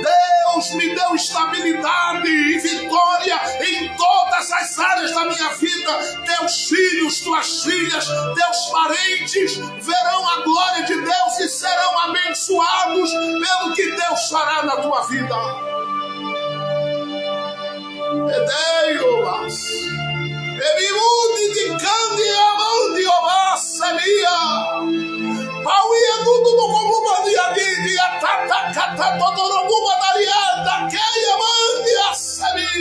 Deus me deu estabilidade e vitória em todas as áreas da minha vida. Teus filhos, tuas filhas, teus parentes verão a glória de Deus e serão abençoados pelo que Deus fará na tua vida. Deus, de cande amande obassamia. Pauia tudo no como bandia de atata cata todo no como da que amande assami.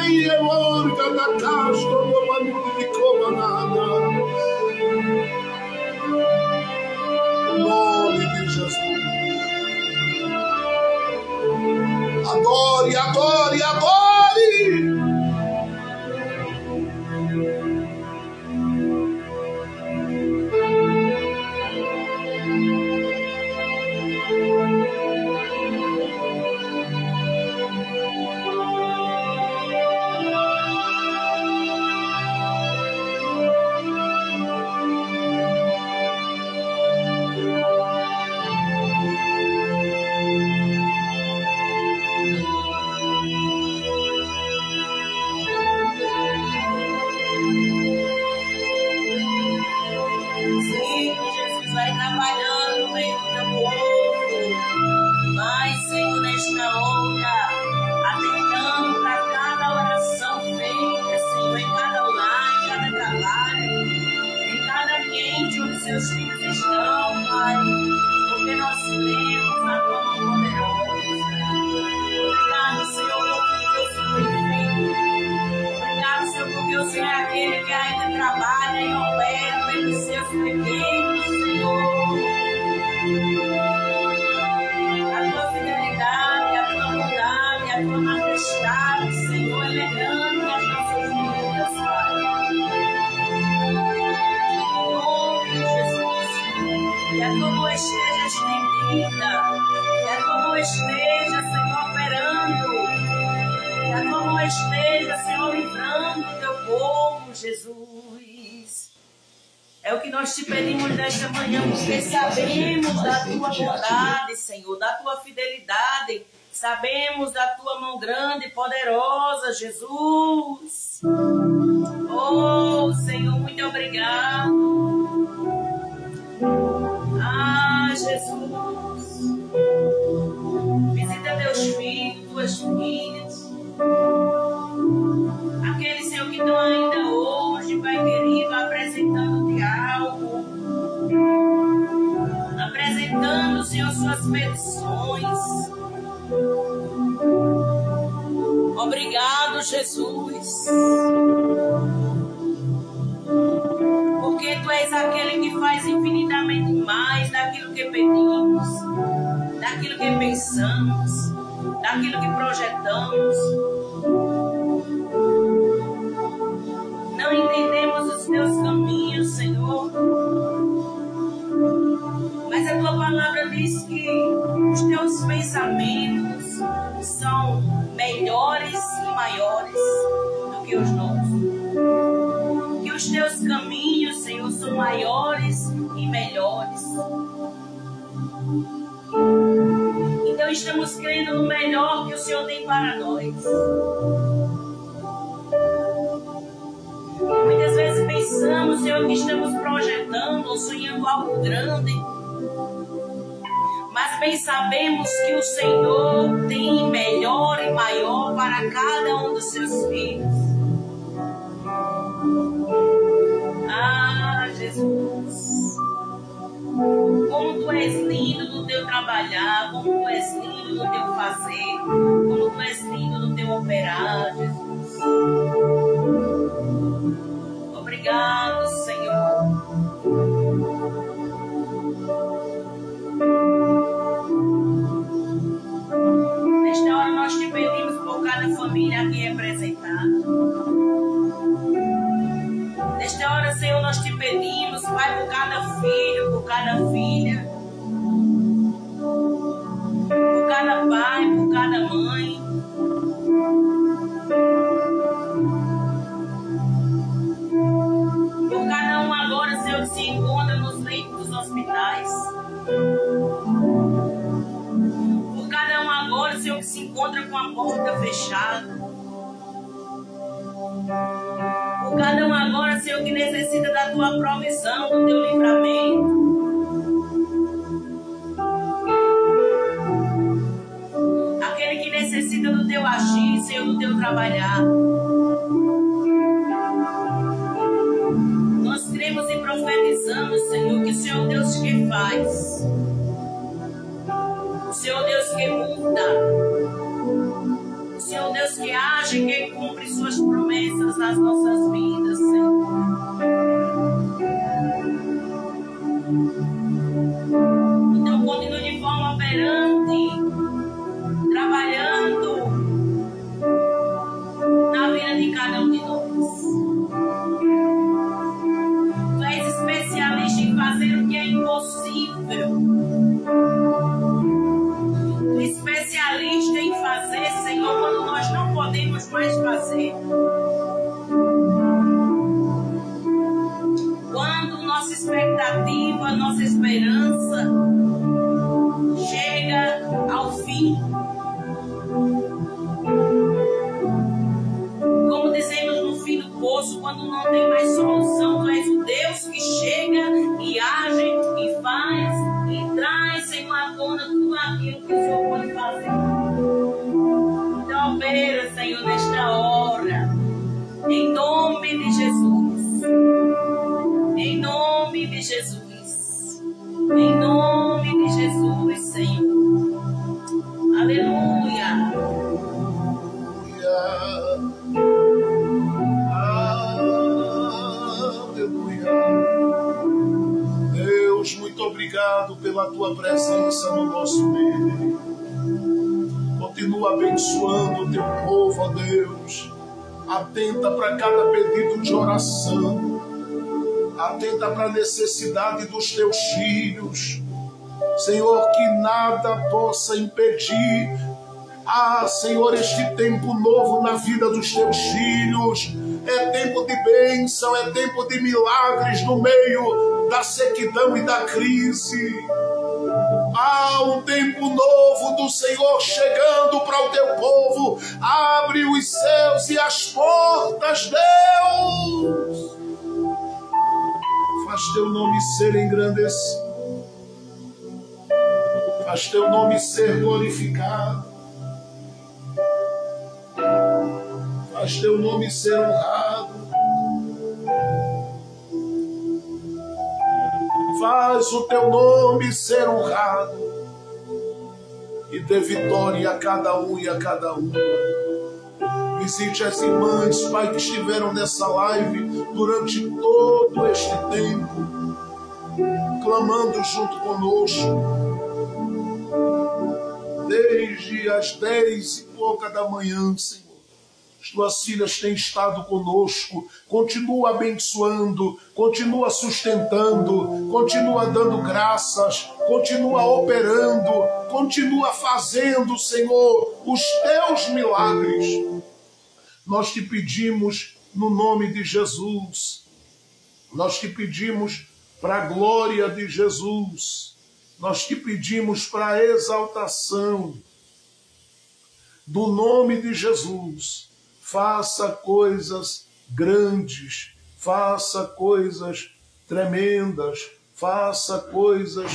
Ei, amor, cada casto no manu de coma nada. Nome de Jesus. Adore, adore, adore. É o que nós te pedimos nesta manhã, porque sabemos da tua bondade, Senhor, da tua fidelidade, sabemos da tua mão grande e poderosa, Jesus. Oh, Senhor, muito obrigado. Ah, Jesus. Visita teus filhos, tuas filhas. Aqueles, Senhor, que estão ainda hoje, Pai querido, apresentando-te algo. Apresentando, Senhor, suas petições. Obrigado, Jesus. Porque Tu és aquele que faz infinitamente mais daquilo que pedimos, daquilo que pensamos, daquilo que projetamos. Não entendemos os Teus caminhos, Senhor. Mas a Tua palavra diz que os Teus pensamentos são melhores e maiores do que os nossos. Que os Teus caminhos, Senhor, são maiores e melhores. Então estamos crendo no melhor que o Senhor tem para nós. Muitas vezes pensamos, Senhor, que estamos projetando ou sonhando algo grande. Mas bem sabemos que o Senhor tem melhor e maior para cada um dos seus filhos. Ah, Jesus. Como Tu és lindo no Teu trabalhar, como Tu és lindo no Teu fazer, como Tu és lindo no Teu operar, Jesus. Obrigado, Senhor. Nesta hora nós te pedimos por cada família aqui representada. Nesta hora, Senhor, nós te pedimos, Pai, por cada filho, por cada filha. se encontra nos leitos dos hospitais. Por cada um agora, Senhor, que se encontra com a porta fechada. Por cada um agora, Senhor, que necessita da tua provisão, do teu livramento. Aquele que necessita do teu agir, Senhor, do teu trabalhar. Nós cremos e profetizamos, Senhor, que o Senhor Deus que faz. O Senhor Deus que muda. O Senhor Deus que age, que cumpre suas promessas nas nossas vidas, Senhor. Então continue de forma operante, trabalhando na vida de cada um de nós. Tu és especialista em fazer o que é impossível. Tu és especialista em fazer, Senhor, quando nós não podemos mais fazer. Quando nossa expectativa, nossa esperança chega ao fim. Como dizemos no fim do poço, quando não tem mais solução, tu és o Deus que chega e age e faz e traz, Senhor, à tona tudo aquilo que o Senhor pode fazer. Então opera, Senhor, nesta hora, em nome de Jesus. Em nome de Jesus. Em nome de Jesus, Senhor. Aleluia. Deus, muito obrigado pela tua presença no nosso meio. Continua abençoando o teu povo, ó Deus. Atenta para cada pedido de oração. Atenta para a necessidade dos teus filhos. Senhor, que nada possa impedir, Senhor, este tempo novo na vida dos teus filhos. É tempo de bênção, é tempo de milagres no meio da sequidão e da crise. Há um tempo novo do Senhor chegando para o teu povo. Abre os céus e as portas, Deus. Faz teu nome ser engrandecido. Faz teu nome ser glorificado. Faz teu nome ser honrado. Faz o teu nome ser honrado. E dê vitória a cada um e a cada uma. Visite as irmãs, Pai, que estiveram nessa live durante todo este tempo, clamando junto conosco. Desde as 10 e pouca da manhã, Senhor. As tuas filhas têm estado conosco. Continua abençoando, continua sustentando, continua dando graças, continua operando, continua fazendo, Senhor, os teus milagres. Nós te pedimos no nome de Jesus. Nós te pedimos para a glória de Jesus. Nós te pedimos para a exaltação do nome de Jesus. Faça coisas grandes, faça coisas tremendas, faça coisas,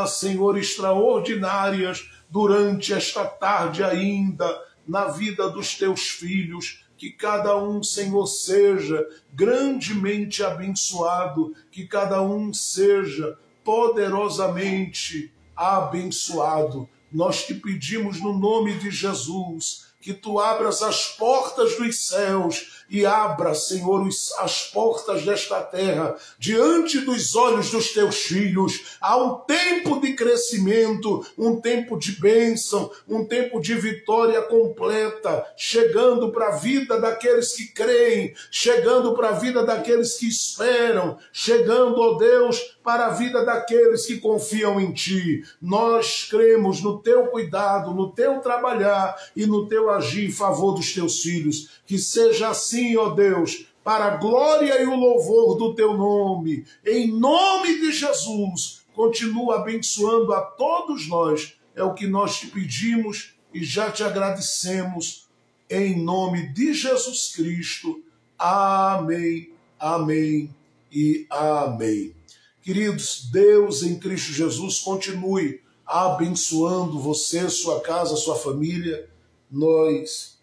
Senhor, extraordinárias durante esta tarde ainda na vida dos teus filhos. Que cada um, Senhor, seja grandemente abençoado, que cada um seja poderosamente abençoado. Nós te pedimos no nome de Jesus que tu abras as portas dos céus e abra, Senhor, as portas desta terra diante dos olhos dos teus filhos. Há um tempo de crescimento, um tempo de bênção, um tempo de vitória completa, chegando para a vida daqueles que creem, chegando para a vida daqueles que esperam, chegando, ó Deus, para a vida daqueles que confiam em Ti. Nós cremos no Teu cuidado, no Teu trabalhar e no Teu agir em favor dos Teus filhos. Que seja assim, ó Deus, para a glória e o louvor do teu nome. Em nome de Jesus, continua abençoando a todos nós. É o que nós te pedimos e já te agradecemos. Em nome de Jesus Cristo. Amém, amém e amém. Queridos, Deus em Cristo Jesus continue abençoando você, sua casa, sua família. Nós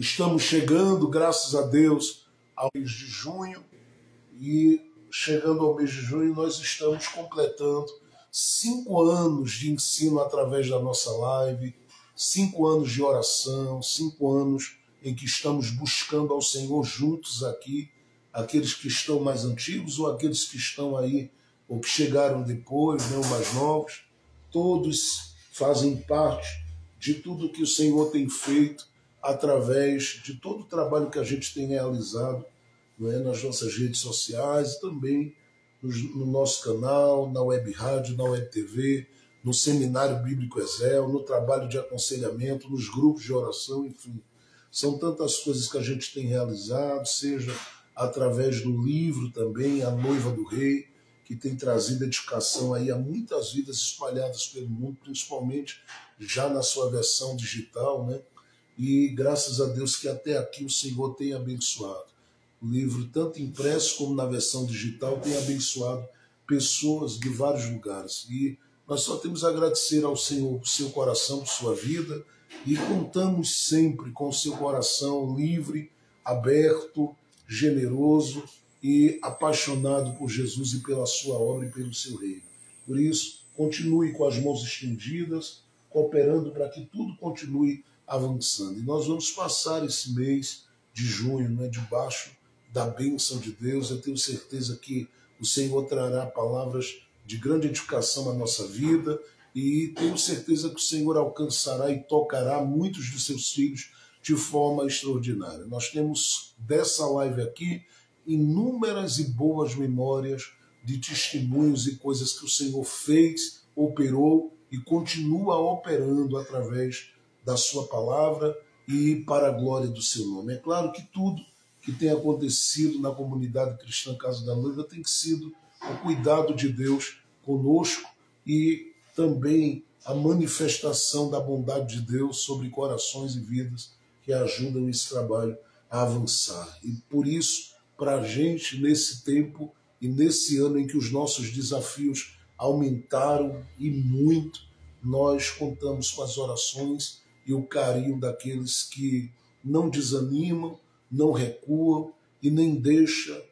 estamos chegando, graças a Deus, ao mês de junho. E chegando ao mês de junho, nós estamos completando 5 anos de ensino através da nossa live, 5 anos de oração, 5 anos em que estamos buscando ao Senhor juntos aqui, aqueles que estão mais antigos ou aqueles que estão aí, ou que chegaram depois, né, os mais novos, todos fazem parte de tudo que o Senhor tem feito através de todo o trabalho que a gente tem realizado, né, nas nossas redes sociais e também no nosso canal, na web rádio, na web TV, no Seminário Bíblico Ezel, no trabalho de aconselhamento, nos grupos de oração, enfim. São tantas coisas que a gente tem realizado, seja através do livro também, A Noiva do Rei, que tem trazido edificação aí a muitas vidas espalhadas pelo mundo, principalmente já na sua versão digital, né? E graças a Deus que até aqui o Senhor tem abençoado. O livro, tanto impresso como na versão digital, tem abençoado pessoas de vários lugares. E nós só temos a agradecer ao Senhor por seu coração, por sua vida, e contamos sempre com o seu coração livre, aberto, generoso e apaixonado por Jesus e pela sua obra e pelo seu reino. Por isso, continue com as mãos estendidas, cooperando para que tudo continue avançando. E nós vamos passar esse mês de junho, né, debaixo da bênção de Deus. Eu tenho certeza que o Senhor trará palavras de grande edificação à nossa vida e tenho certeza que o Senhor alcançará e tocará muitos dos seus filhos de forma extraordinária. Nós temos dessa live aqui inúmeras e boas memórias de testemunhos e coisas que o Senhor fez, operou e continua operando através da sua palavra e para a glória do seu nome. É claro que tudo que tem acontecido na comunidade cristã Casa da Noiva tem sido o cuidado de Deus conosco e também a manifestação da bondade de Deus sobre corações e vidas que ajudam esse trabalho a avançar. E por isso, para a gente, nesse tempo e nesse ano em que os nossos desafios aumentaram e muito, nós contamos com as orações e o carinho daqueles que não desanimam, não recuam e nem deixa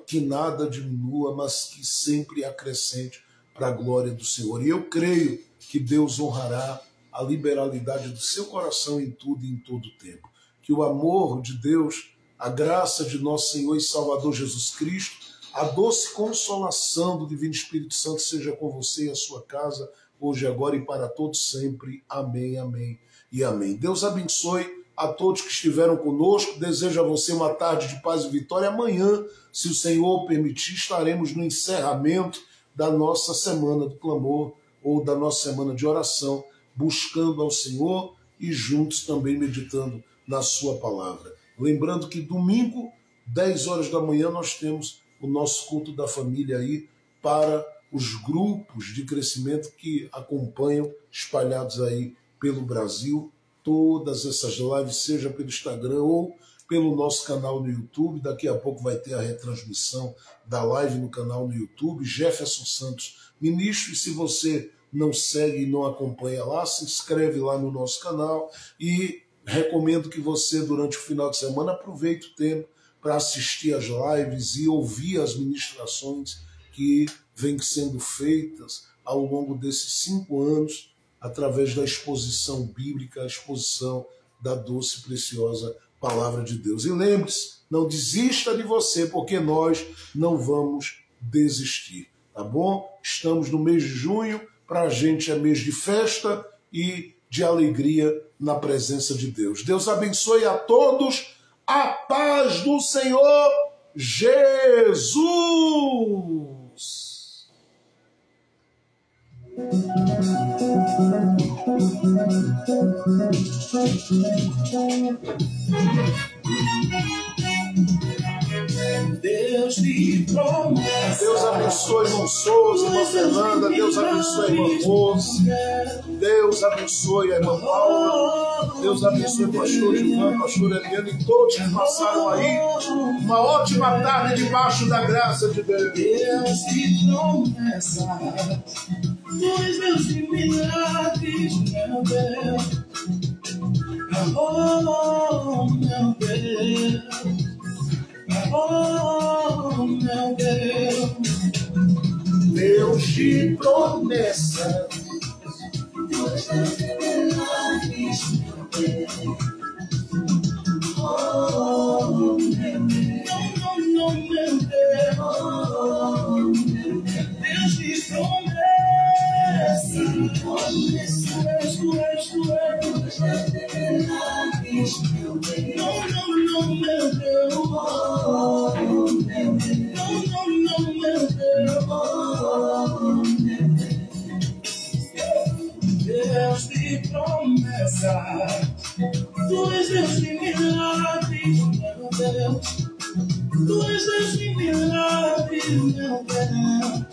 que nada diminua, mas que sempre acrescente para a glória do Senhor. E eu creio que Deus honrará a liberalidade do seu coração em tudo e em todo o tempo. Que o amor de Deus, a graça de nosso Senhor e Salvador Jesus Cristo, a doce consolação do Divino Espírito Santo seja com você e a sua casa, hoje, agora e para todos sempre. Amém, amém e amém. Deus abençoe a todos que estiveram conosco. Desejo a você uma tarde de paz e vitória. Amanhã, se o Senhor permitir, estaremos no encerramento da nossa semana do clamor ou da nossa semana de oração, buscando ao Senhor e juntos também meditando na sua palavra. Lembrando que domingo, 10 horas da manhã, nós temos o nosso culto da família aí para os grupos de crescimento que acompanham, espalhados aí pelo Brasil, todas essas lives, seja pelo Instagram ou pelo nosso canal no YouTube. Daqui a pouco vai ter a retransmissão da live no canal no YouTube, Jefferson Santos Ministro. E se você não segue e não acompanha lá, se inscreve lá no nosso canal e recomendo que você, durante o final de semana, aproveite o tempo para assistir às lives e ouvir as ministrações que vêm sendo feitas ao longo desses 5 anos, através da exposição bíblica, a exposição da doce e preciosa palavra de Deus. E lembre-se, não desista de você, porque nós não vamos desistir, tá bom? Estamos no mês de junho, para a gente é mês de festa e de alegria na presença de Deus. Deus abençoe a todos, a paz do Senhor Jesus! Deus de promessa. Deus abençoe irmão Souza, irmã Fernanda. Deus abençoe a irmã Rose. Deus abençoe a irmã Paula. Deus abençoe o pastor Gilvan, pastor Eliane e todos que passaram aí. Uma ótima tarde debaixo da graça de Deus. Deus de promessa. Tu és Deus de milagres, meu Deus. Oh, meu Deus. Oh, meu Deus. Deus de promessa. Tu és Deus de milagres, meu Deus. Oh, meu Deus. Não, meu Deus. Oh, meu Deus. Deus de promessa. Tu és. Tu és de milagres, meu Deus. Não, meu Deus. Oh, meu Deus. Não, meu Deus. Oh, meu Deus. Deus de promessa. Tu és Deus de milagres, meu Deus. Tu és Deus de milagres, meu Deus.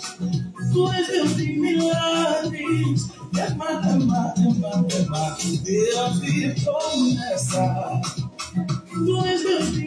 Tu és Deus de milagres. Deus de promessa. Tu és Deus de